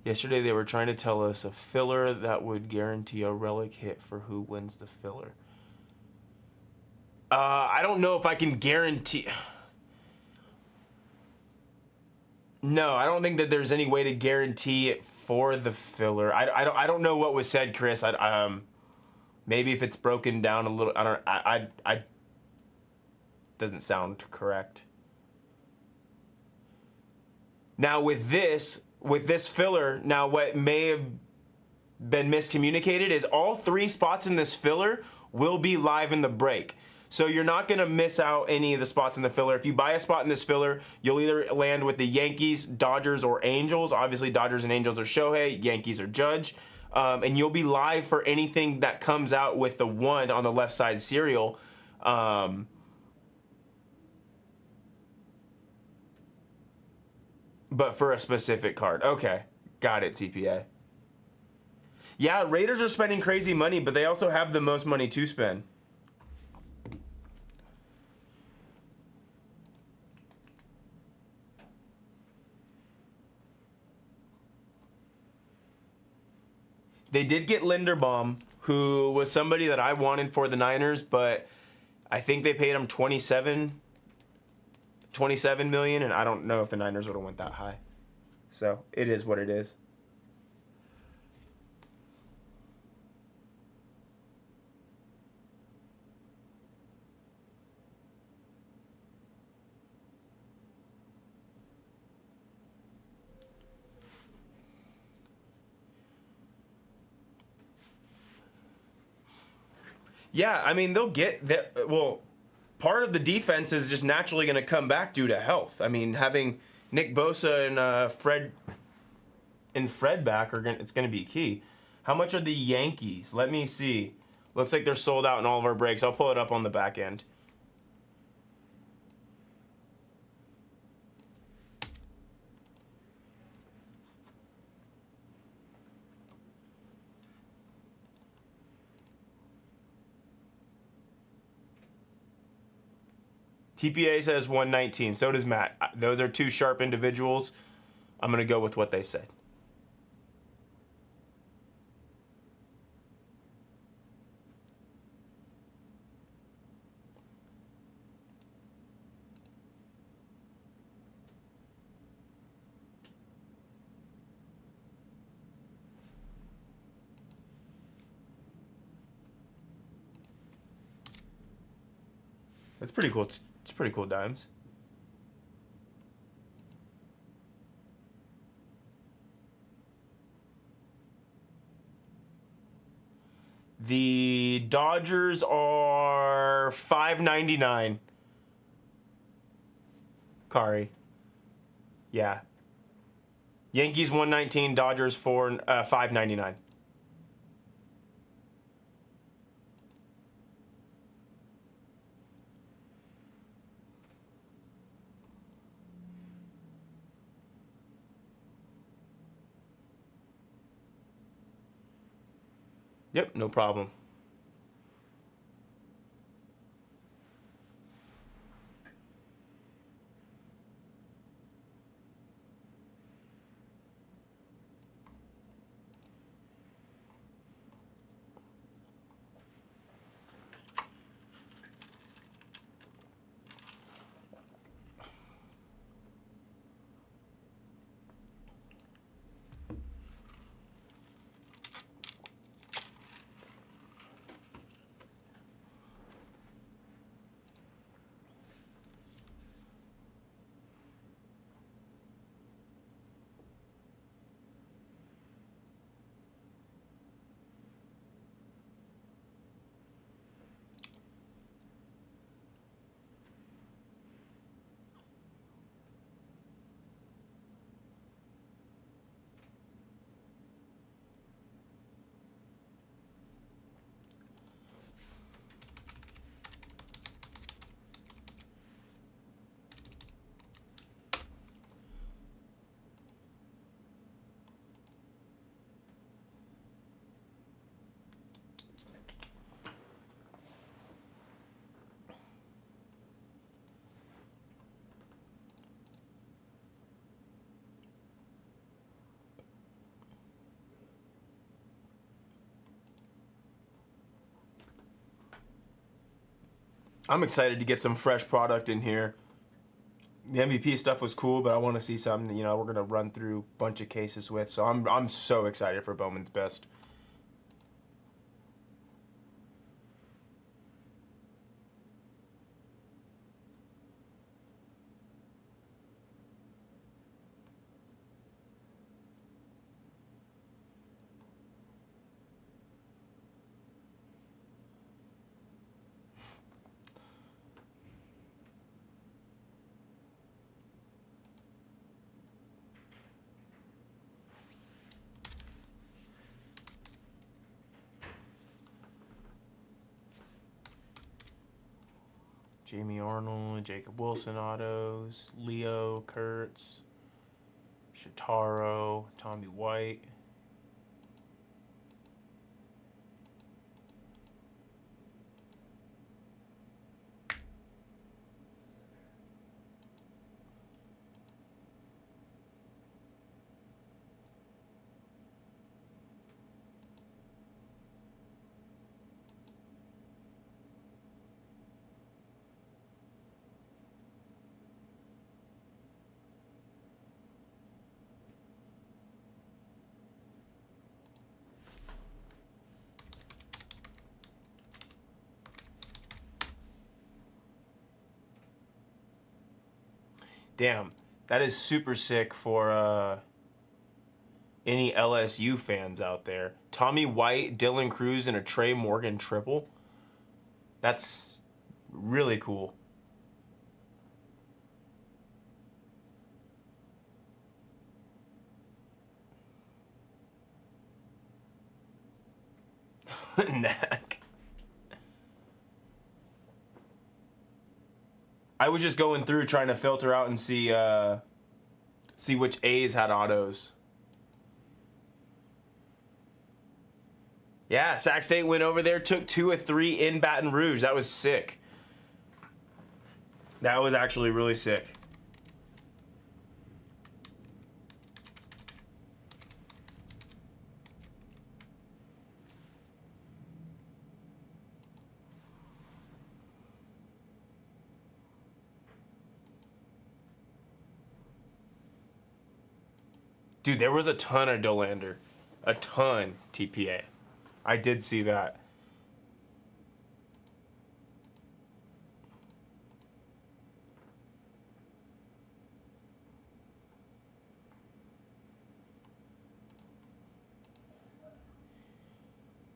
Yesterday they were trying to tell us a filler that would guarantee a relic hit for who wins the filler. I don't know if I can guarantee. No, I don't think that there's any way to guarantee it for the filler. I don't know what was said, Chris. Maybe if it's broken down a little. I doesn't sound correct. Now with this filler, now what may have been miscommunicated is all 3 spots in this filler will be live in the break. So you're not going to miss out any of the spots in the filler. If you buy a spot in this filler, you'll either land with the Yankees, Dodgers, or Angels. Obviously, Dodgers and Angels are Shohei, Yankees are Judge. And you'll be live for anything that comes out with the 1 on the left side serial. But for a specific card. Okay. Got it, TPA. Yeah, Raiders are spending crazy money, but they also have the most money to spend. They did get Linderbaum, who was somebody that I wanted for the Niners, but I think they paid him $27 million, and I don't know if the Niners would have went that high. So it is what it is. Yeah, I mean, they'll get that. Well, part of the defense is just naturally going to come back due to health. I mean, having Nick Bosa and Fred back it's going to be key. How much are the Yankees? Let me see. Looks like they're sold out in all of our breaks. I'll pull it up on the back end. TPA says 119. So does Matt. Those are two sharp individuals. I'm going to go with what they said. That's pretty cool. It's pretty cool dimes. The Dodgers are $5.99. Kari. Yeah. Yankees 119, Dodgers $5.99. Yep, no problem. I'm excited to get some fresh product in here. The MVP stuff was cool, but I want to see something that, we're going to run through a bunch of cases with. So I'm so excited for Bowman's Best. Jamie Arnold, Jacob Wilson autos, Leo Kurtz, Shitaro, Tommy White. Damn, that is super sick for any LSU fans out there. Tommy White, Dylan Cruz, and a Trey Morgan triple. That's really cool. Knack. I was just going through trying to filter out and see which A's had autos. Yeah, Sac State went over there, took 2 of 3 in Baton Rouge. That was sick. That was actually really sick. Dude, there was a ton of Dolander. A ton TPA. I did see that.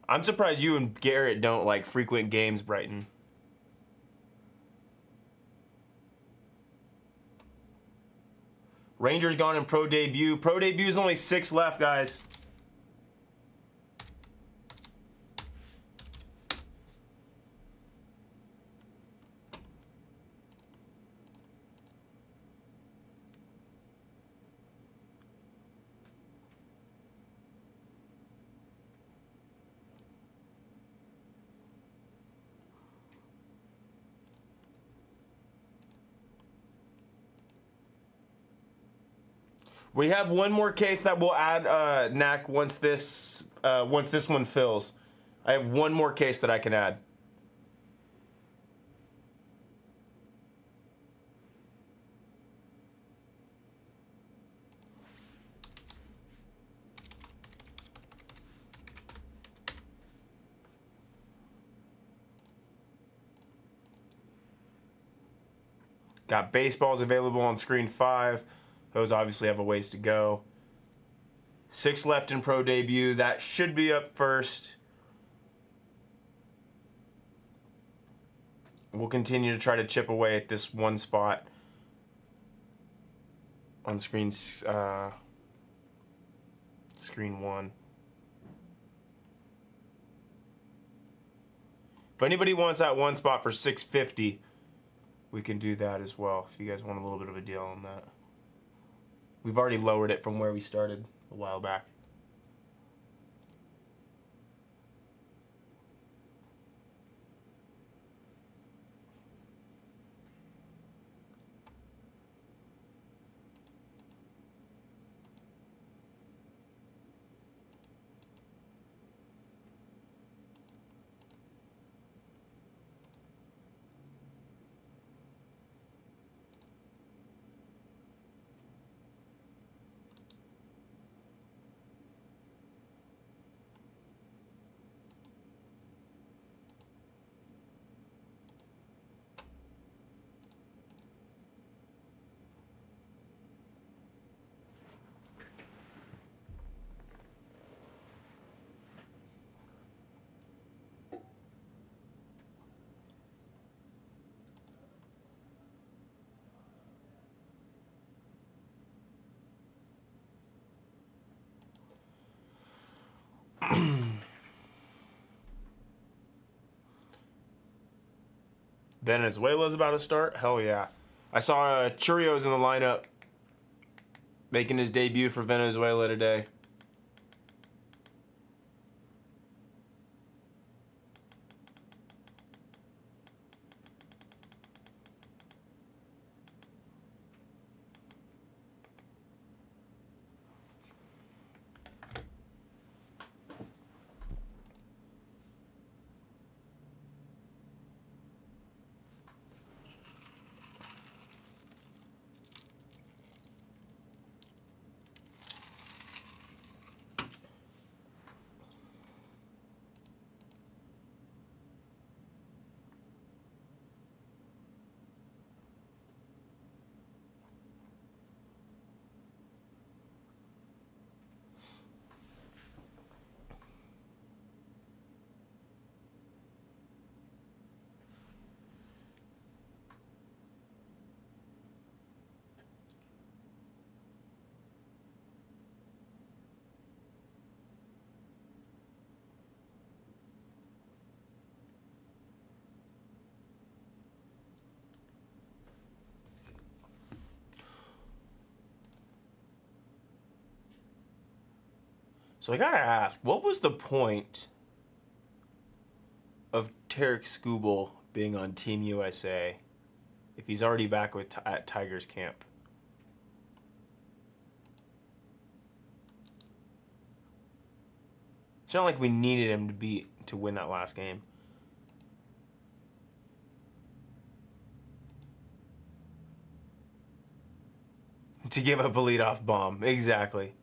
I'm surprised you and Garrett don't like frequent games, Brighton. Rangers gone in pro debut. Pro debut is only 6 left, guys. We have one more case that we'll add, Knack, once this one fills. I have one more case that I can add. Got baseballs available on screen 5. Those obviously have a ways to go. 6 left in pro debut. That should be up first. We'll continue to try to chip away at this one spot on screen 1. If anybody wants that one spot for 650, we can do that as well. If you guys want a little bit of a deal on that. We've already lowered it from where we started a while back. Venezuela's about to start? Hell yeah. I saw Churrios in the lineup making his debut for Venezuela today. So I gotta ask, what was the point of Tarek Skubal being on Team USA if he's already back at Tigers camp. It's not like we needed him to win that last game. To give up a leadoff bomb. Exactly.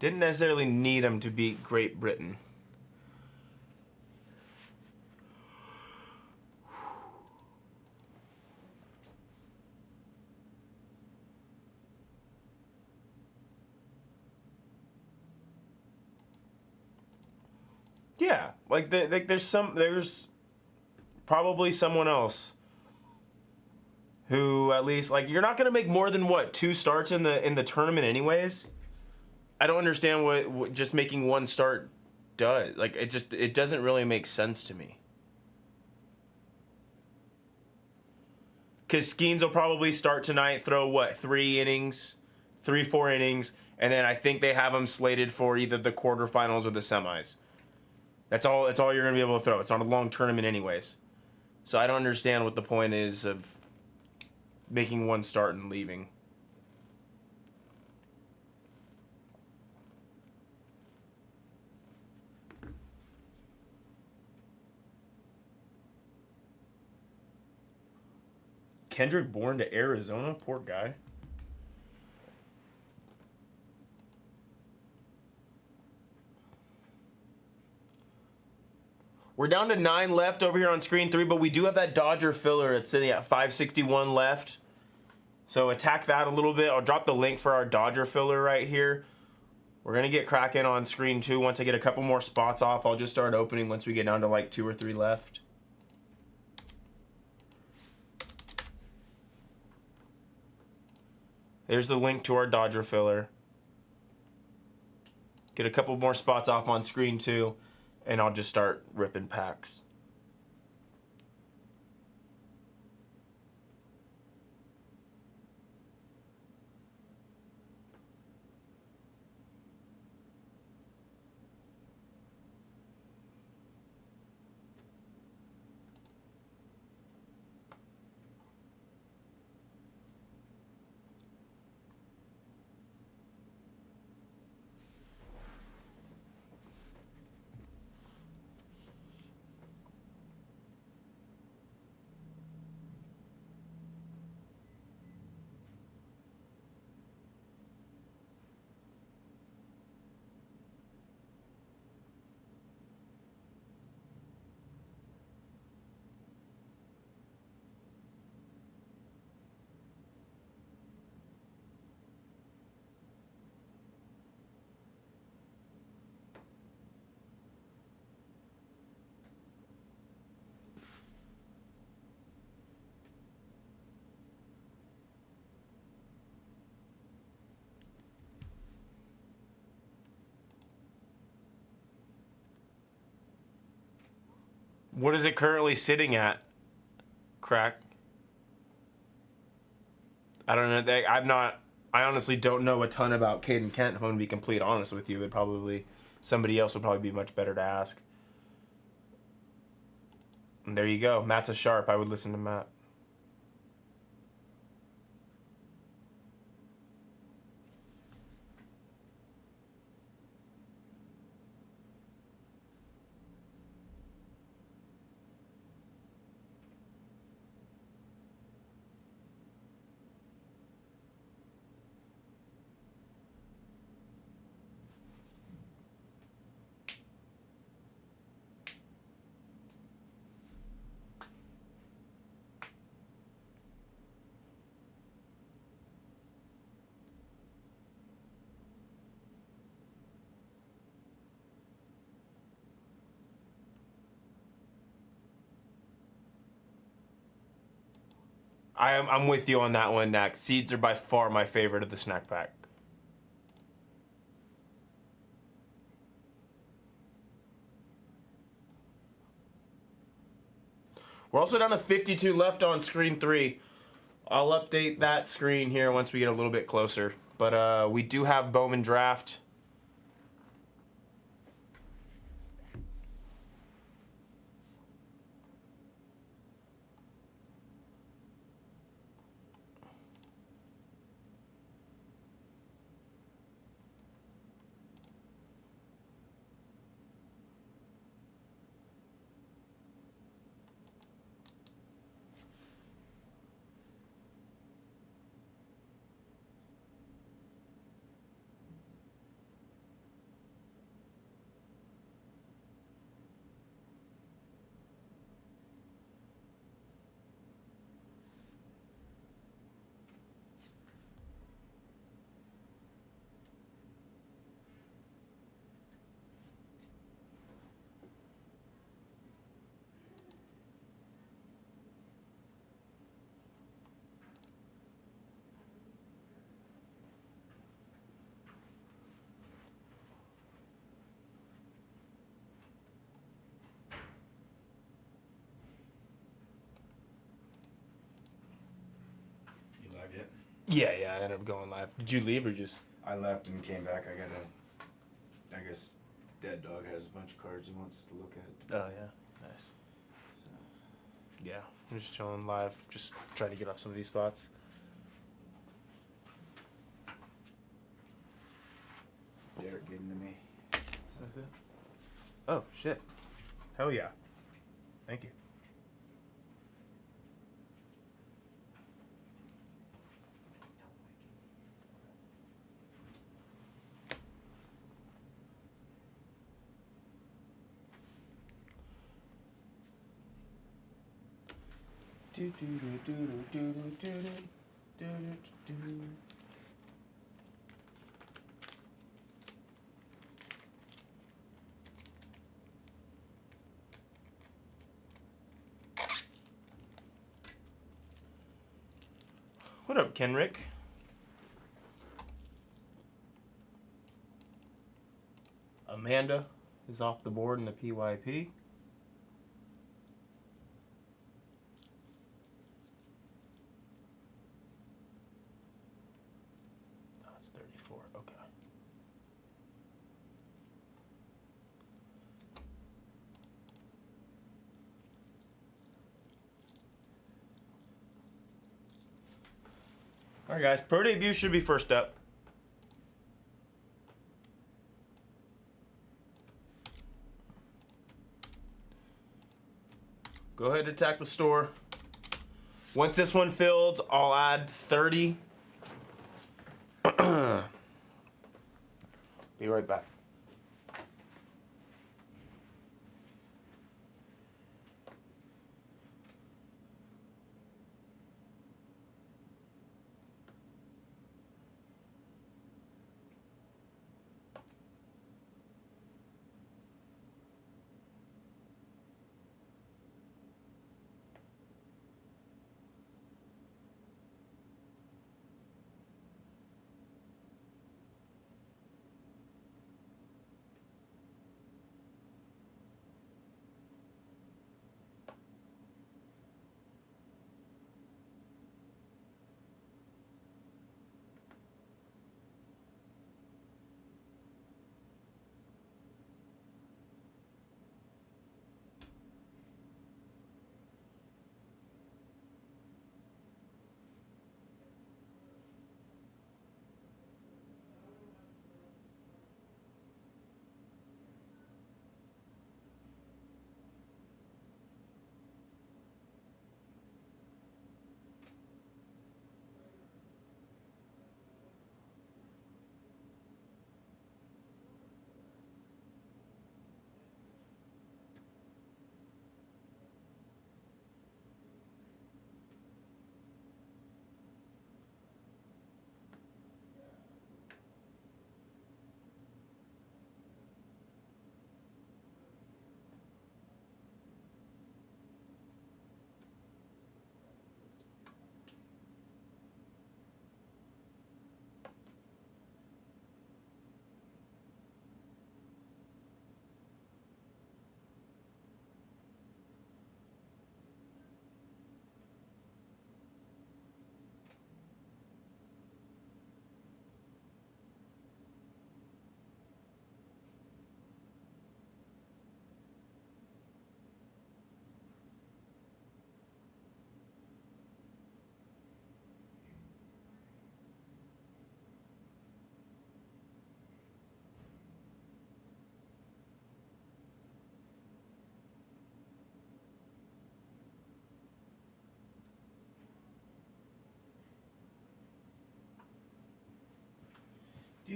Didn't necessarily need him to beat Great Britain. Yeah, like there's probably someone else who at least, like, you're not gonna make more than what, 2 starts in the tournament anyways. I don't understand what just making 1 start does. Like, it doesn't really make sense to me. Because Skeens will probably start tonight, throw what, 4 innings, and then I think they have him slated for either the quarterfinals or the semis. That's all you're gonna be able to throw. It's not a long tournament anyways. So I don't understand what the point is of making 1 start and leaving. Kendrick born to Arizona? Poor guy. We're down to 9 left over here on screen 3, but we do have that Dodger filler. It's sitting at 561 left. So attack that a little bit. I'll drop the link for our Dodger filler right here. We're going to get cracking on screen 2. Once I get a couple more spots off, I'll just start opening once we get down to like 2 or 3 left. There's the link to our Dodger filler. Get a couple more spots off on screen 2, and I'll just start ripping packs. What is it currently sitting at, Crack? I don't know. I honestly don't know a ton about Caden Kent. If I'm going to be complete honest with you, somebody else would probably be much better to ask. And there you go. Matt's a sharp. I would listen to Matt. I'm with you on that one, Nak. Seeds are by far my favorite of the snack pack. We're also down to 52 left on screen 3. I'll update that screen here once we get a little bit closer. But we do have Bowman Draft. Yeah, I ended up going live. Did you leave or just? I left and came back. I guess Dead Dog has a bunch of cards he wants us to look at. Oh, yeah. Nice. So. Yeah, I'm just chilling live. Just trying to get off some of these spots. Derek gave them to me. Oh, shit. Hell yeah. Thank you. What up, Kenrick? Amanda is off the board in the PYP. Oh, it's 34. Okay. All right, guys. Pro debut should be first up. Go ahead and attack the store. Once this one fills, I'll add 30. Be right back.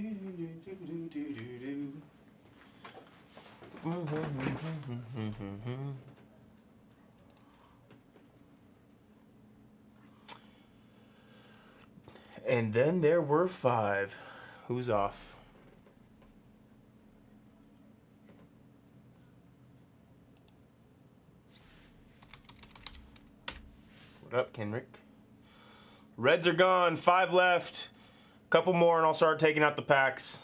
And then there were 5. Who's off? What up, Kenrick? Reds are gone. 5 left. Couple more, and I'll start taking out the packs.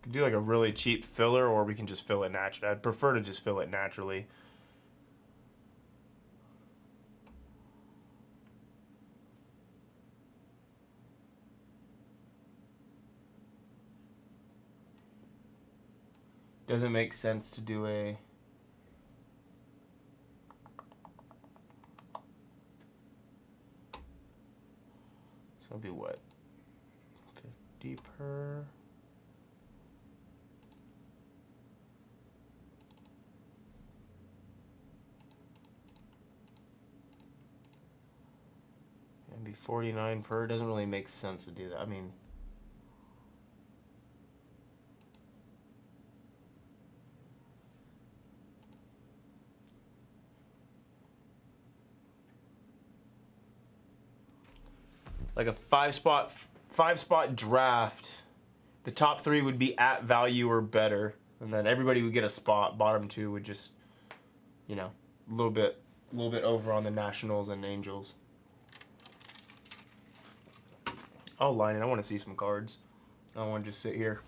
Could do like a really cheap filler, or we can just fill it naturally. I'd prefer to just fill it naturally. Doesn't make sense to do a... So it'll be what? 50 per... And be 49 per. Doesn't really make sense to do that. I mean... like a 5-spot draft, the top 3 would be at value or better, and then everybody would get a spot. Bottom 2 would just, you know, a little bit over on the Nationals and Angels. I'll line it. I want to see some cards. I don't want to just sit here.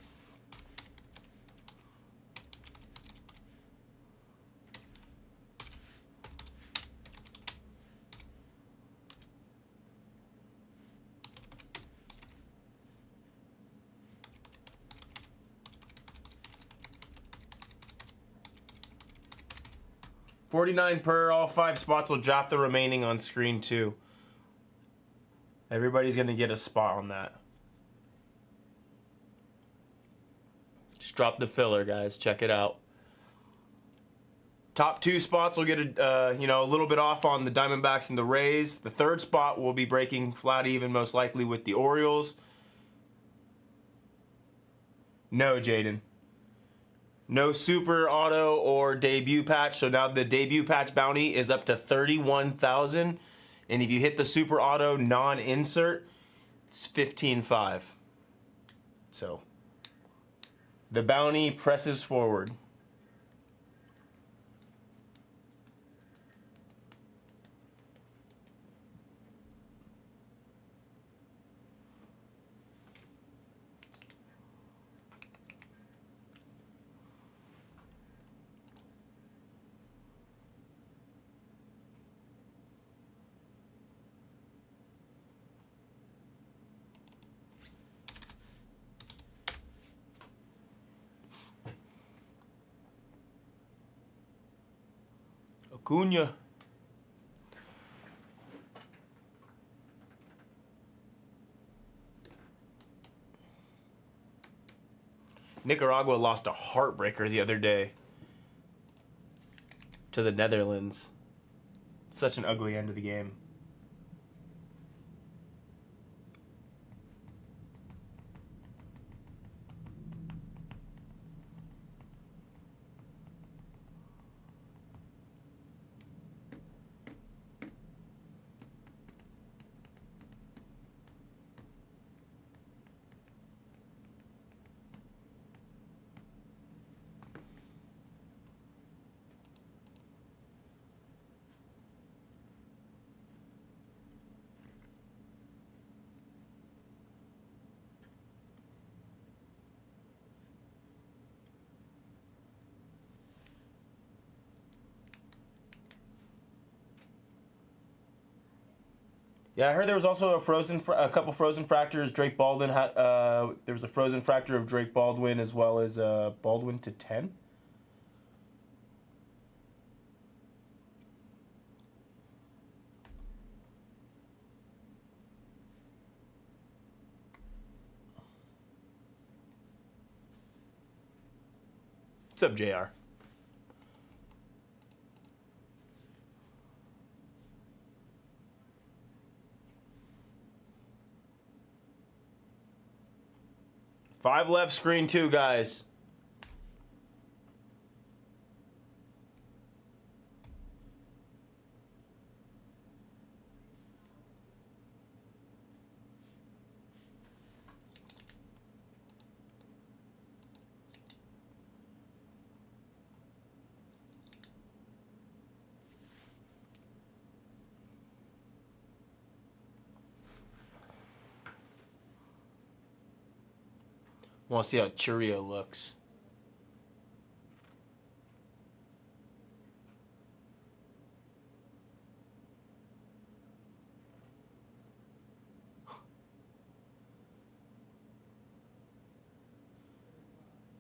$49 per. All 5 spots will draft the remaining on screen 2. Everybody's going to get a spot on that. Just drop the filler, guys. Check it out. Top 2 spots will get a little bit off on the Diamondbacks and the Rays. The 3rd spot will be breaking flat even, most likely with the Orioles. No, Jaden. No super auto or debut patch. So now the debut patch bounty is up to 31,000. And if you hit the super auto non-insert, it's 15.5. So the bounty presses forward. Acuna. Nicaragua lost a heartbreaker the other day to the Netherlands. Such an ugly end of the game. Yeah, I heard there was also a couple frozen fractors. Drake Baldwin had there was a frozen fractor of Drake Baldwin as well as Baldwin to 10. What's up, JR? 5 left, screen 2, guys. Want to see how Churio looks.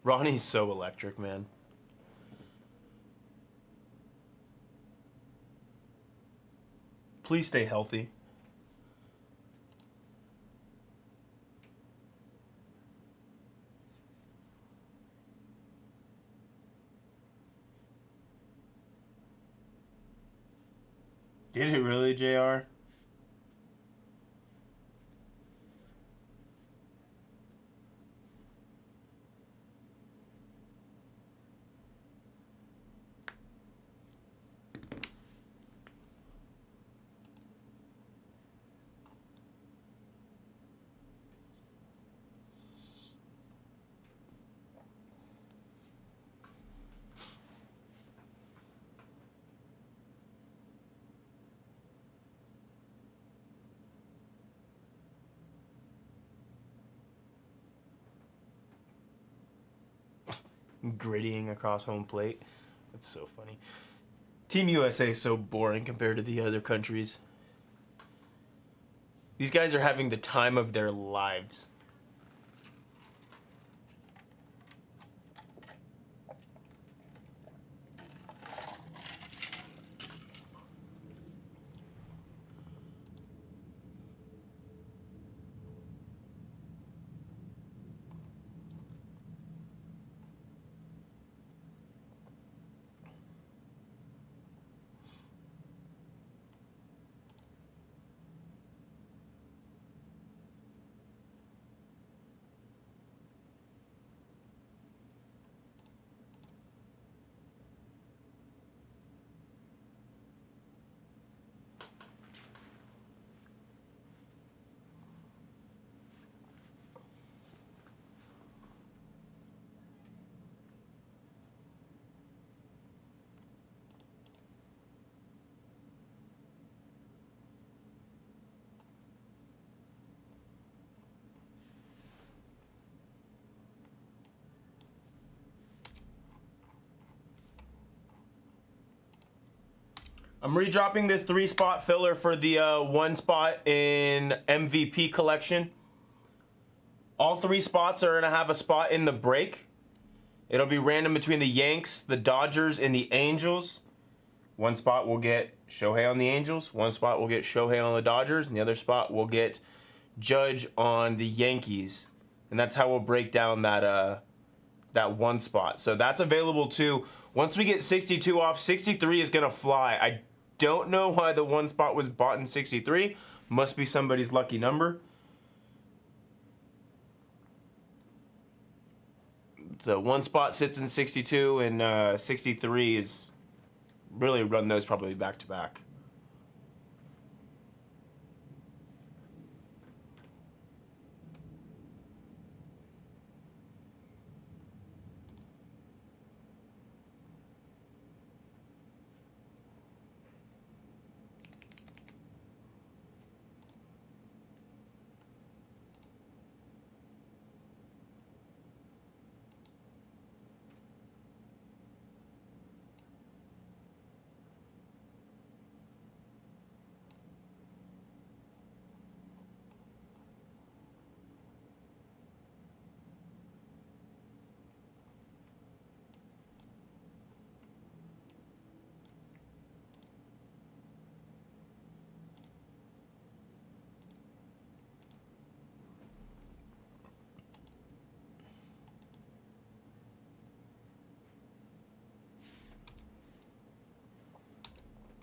Ronnie's so electric, man. Please stay healthy. Did it really, JR? Grittying across home plate. That's so funny. Team USA is so boring compared to the other countries. These guys are having the time of their lives. I'm redropping this 3-spot filler for the 1 spot in MVP collection. All 3 spots are going to have a spot in the break. It'll be random between the Yanks, the Dodgers, and the Angels. 1 spot will get Shohei on the Angels. 1 spot will get Shohei on the Dodgers. And the other spot will get Judge on the Yankees. And that's how we'll break down that 1 spot. So that's available too. Once we get 62 off, 63 is going to fly. I don't know why the 1 spot was bought in 63. Must be somebody's lucky number. The 1 spot sits in 62, and 63 is really run those probably back to back.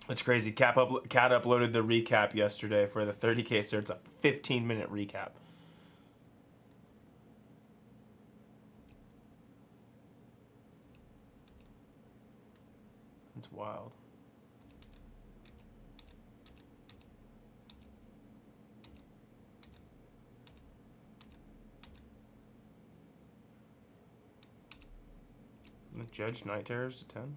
That's crazy. Cat uploaded the recap yesterday for the 30K, so it's a 15-minute recap. It's wild. The Judge Night Terrors to 10.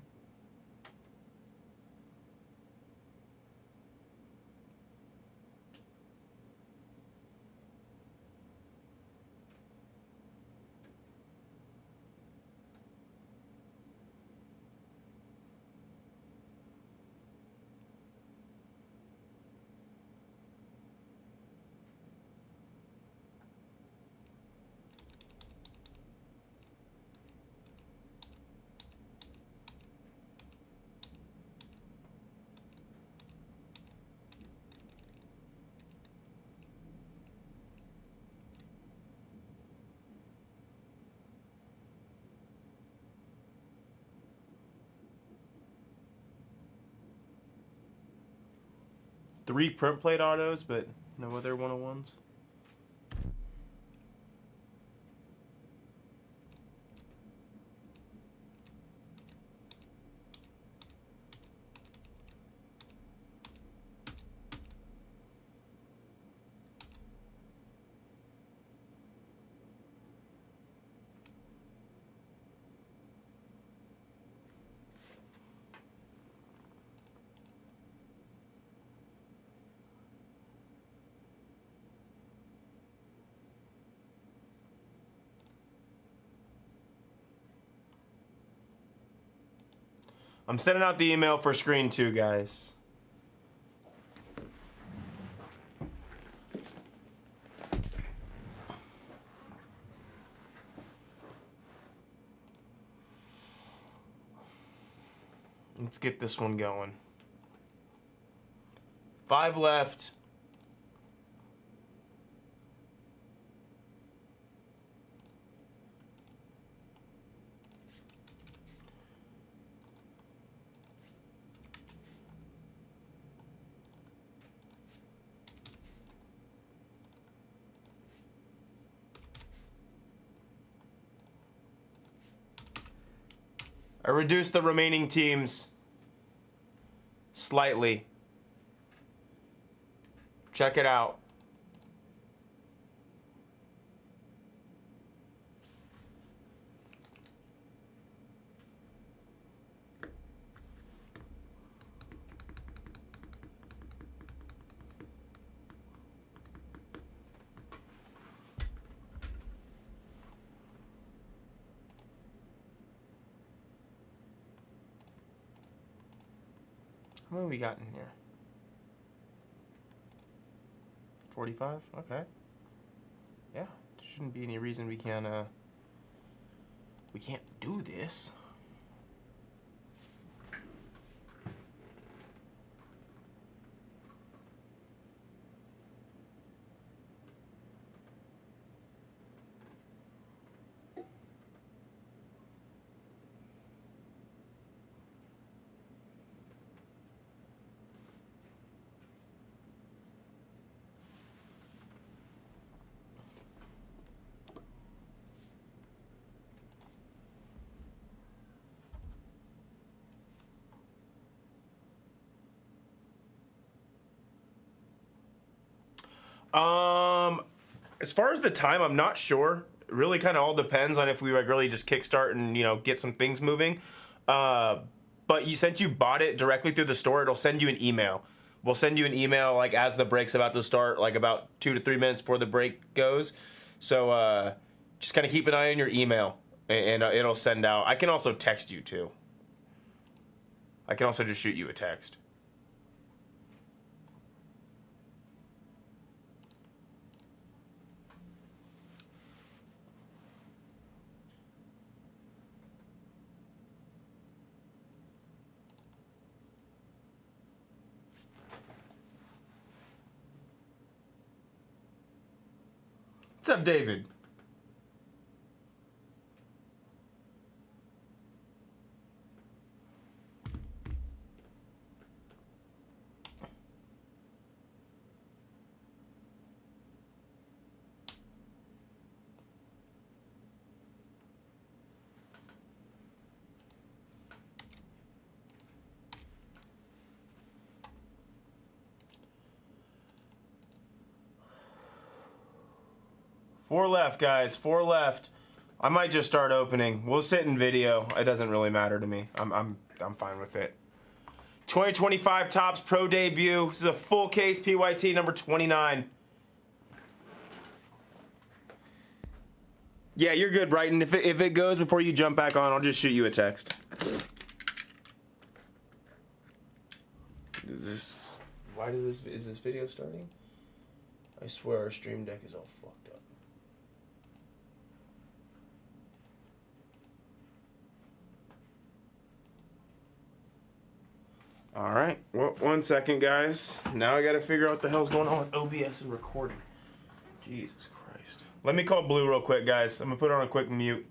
Three print plate autos, but no other 101s. I'm sending out the email for screen 2, guys. Let's get this one going. 5 left. I reduced the remaining teams slightly. Check it out. How many we got in here? 45? Okay. Yeah, shouldn't be any reason we can't do this. As far as the time, I'm not sure. It really kind of all depends on if we like really just kickstart and get some things moving. But since you bought it directly through the store, it'll send you an email. We'll send you an email like as the break's about to start, like about 2 to 3 minutes before the break goes. So just kind of keep an eye on your email, and it'll send out. I can also text you too. I can also just shoot you a text. What's up, David? 4 left, guys. 4 left. I might just start opening. We'll sit in video. It doesn't really matter to me. I'm fine with it. 2025 Topps Pro Debut. This is a full case PYT number 29. Yeah, you're good, Brighton. If it goes before you jump back on, I'll just shoot you a text. Is this video starting? I swear our stream deck is all fucked up. All right, well, 1 second, guys. Now I gotta figure out what the hell's going on with OBS and recording. Jesus Christ. Let me call Blue real quick, guys. I'm gonna put it on a quick mute.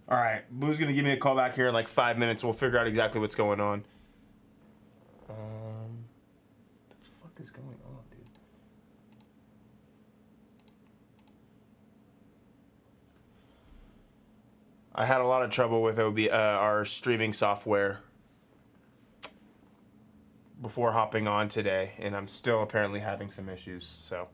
All right, Blue's gonna give me a call back here in like 5 minutes. We'll figure out exactly what's going on. The fuck is going on, dude? I had a lot of trouble with our streaming software before hopping on today, and I'm still apparently having some issues. So.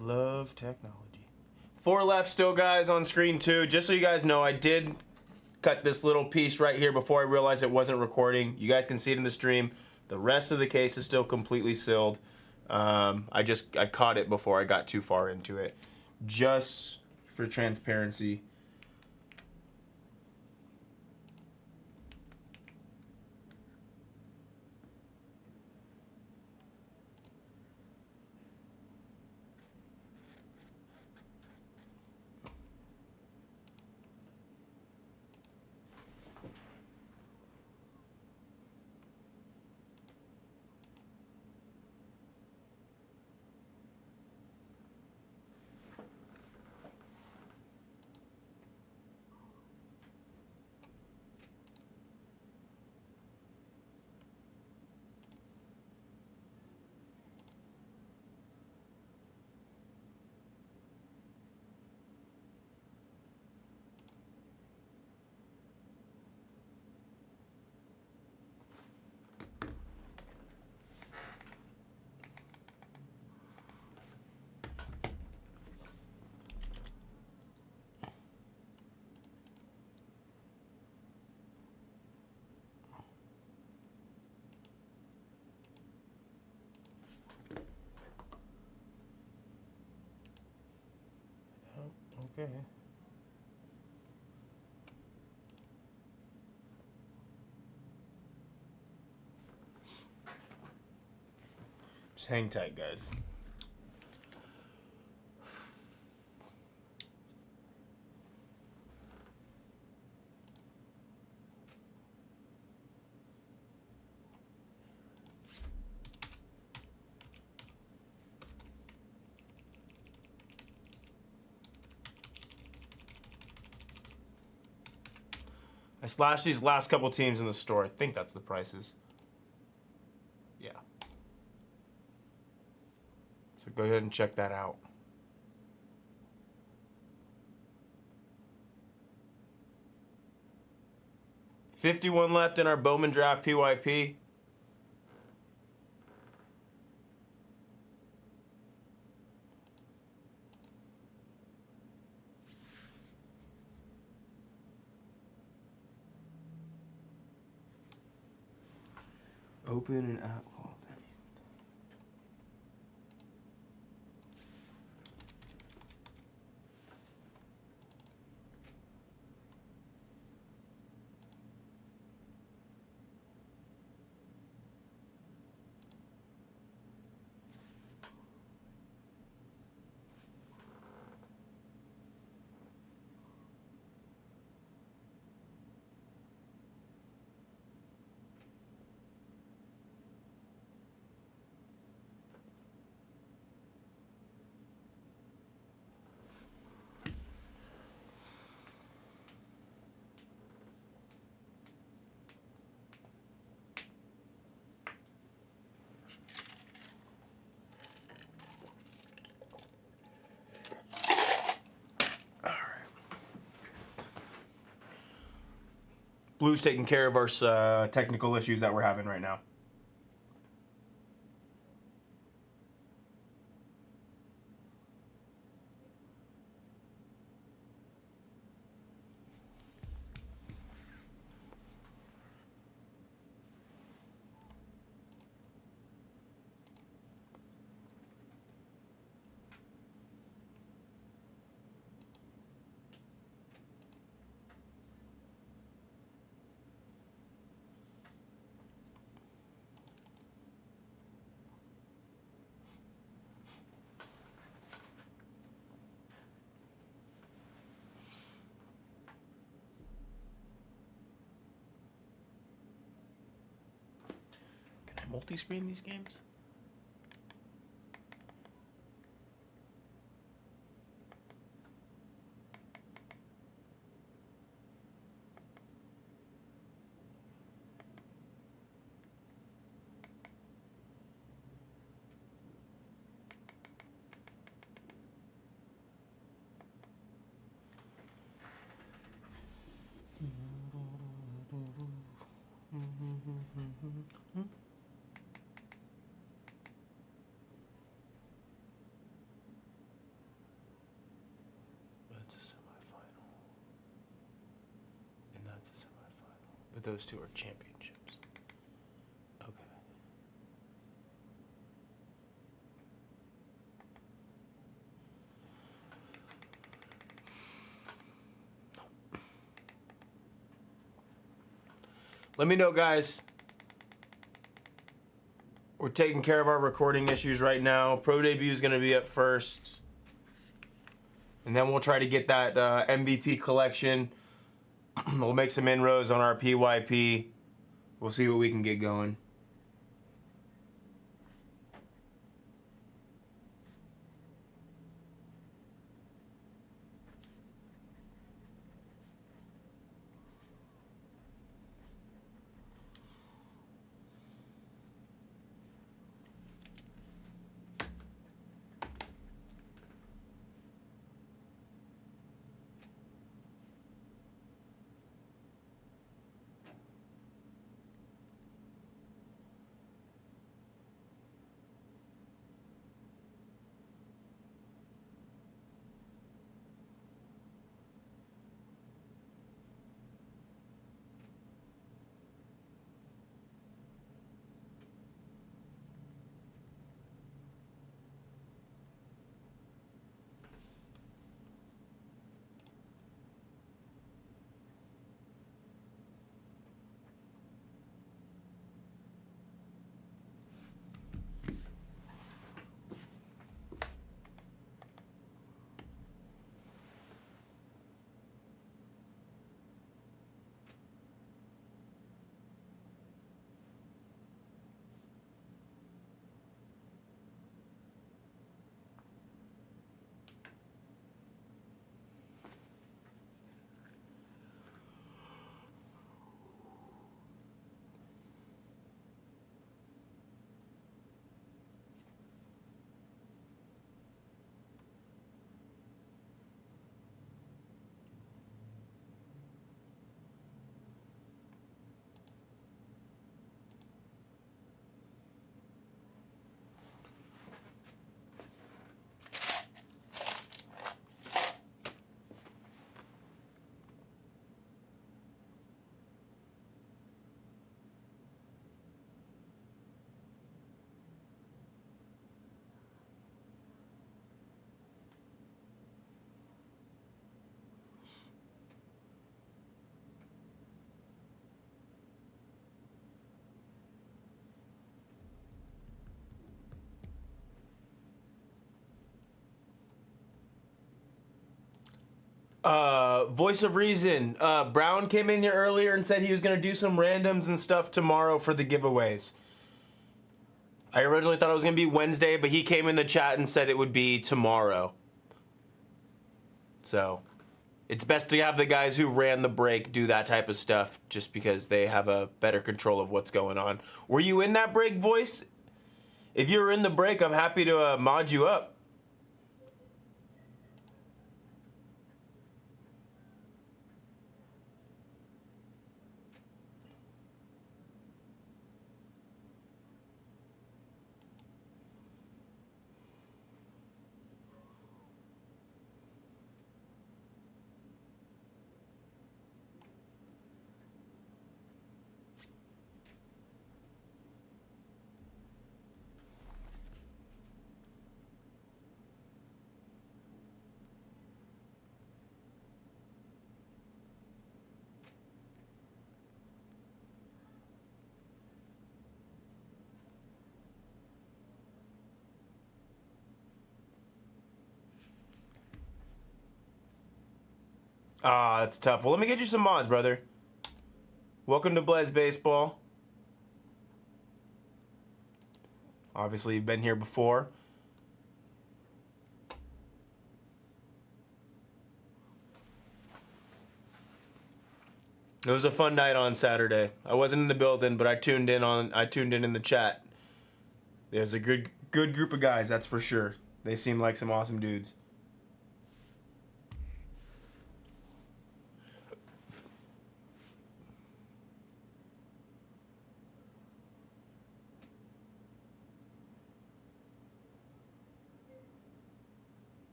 Love technology. 4 left still, guys, on screen 2. Just so you guys know, I did cut this little piece right here before I realized it wasn't recording. You guys can see it in the stream. The rest of the case is still completely sealed. I caught it before I got too far into it. Just for transparency. Okay. Just hang tight, guys. I slashed these last couple teams in the store. I think that's the prices. Yeah. So go ahead and check that out. $51 left in our Bowman Draft PYP. Open and out. Blue's taking care of our technical issues that we're having right now. Can I multi-screen these games? That's a semifinal. And that's a semifinal. But those two are championships. Okay. Let me know, guys. We're taking care of our recording issues right now. Pro debut is going to be up first. And then we'll try to get that MVP collection. We'll make some inroads on our PYP. We'll see what we can get going. Voice of Reason. Brown came in here earlier and said he was gonna do some randoms and stuff tomorrow for the giveaways. I originally thought it was gonna be Wednesday, but he came in the chat and said it would be tomorrow. So, it's best to have the guys who ran the break do that type of stuff just because they have a better control of what's going on. Were you in that break, Voice? If you were in the break, I'm happy to mod you up. Ah, that's tough. Well, let me get you some mods, brother. Welcome to Blez Baseball. Obviously, you've been here before. It was a fun night on Saturday. I wasn't in the building, but I tuned in in the chat. There's a good group of guys, that's for sure. They seem like some awesome dudes.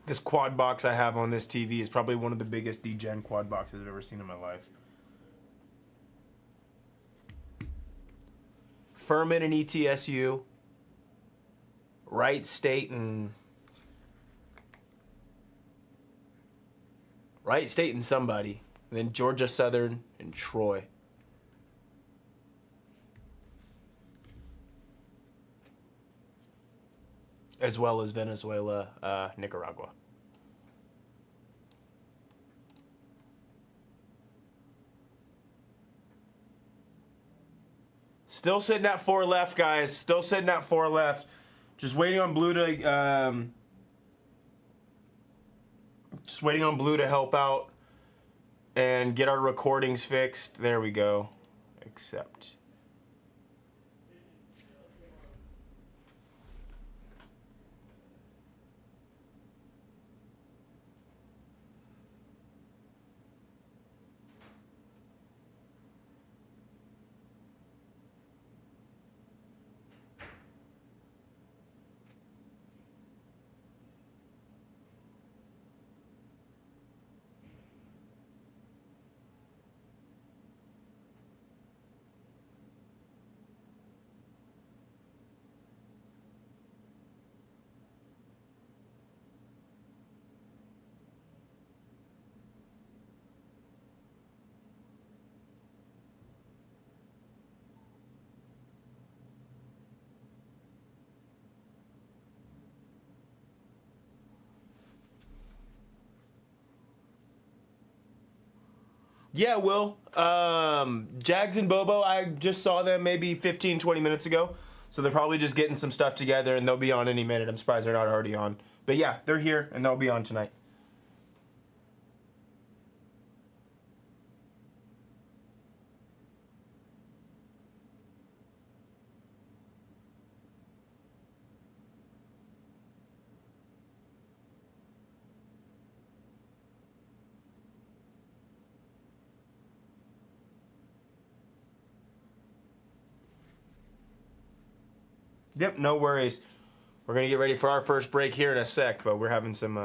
This quad box I have on this TV is probably one of the biggest D-Gen quad boxes I've ever seen in my life. Furman and ETSU. Wright State and somebody. And then Georgia Southern and Troy. As well as Venezuela, Nicaragua. Still sitting at 4 left, guys. Still sitting at 4 left. Just waiting on Blue to help out and get our recordings fixed. There we go. Accept. Yeah, Will. Jags and Bobo, I just saw them maybe 15, 20 minutes ago. So they're probably just getting some stuff together, and they'll be on any minute. I'm surprised they're not already on. But yeah, they're here, and they'll be on tonight. Yep, no worries. We're going to get ready for our first break here in a sec, but we're having some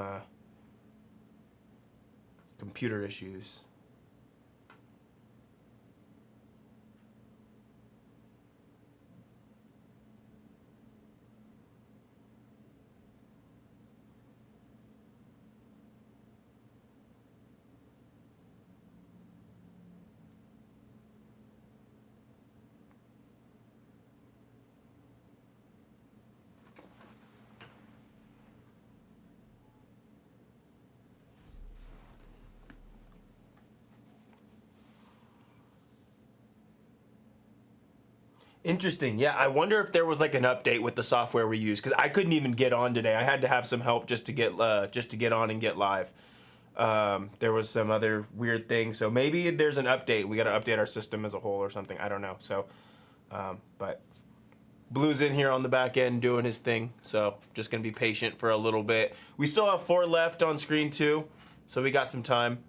computer issues. Interesting. Yeah, I wonder if there was like an update with the software we use because I couldn't even get on today. I had to have some help just to get on and get live. There was some other weird thing, so maybe there's an update. We got to update our system as a whole or something. I don't know. So, but Blue's in here on the back end doing his thing. So just gonna be patient for a little bit. We still have 4 left on screen 2, so we got some time.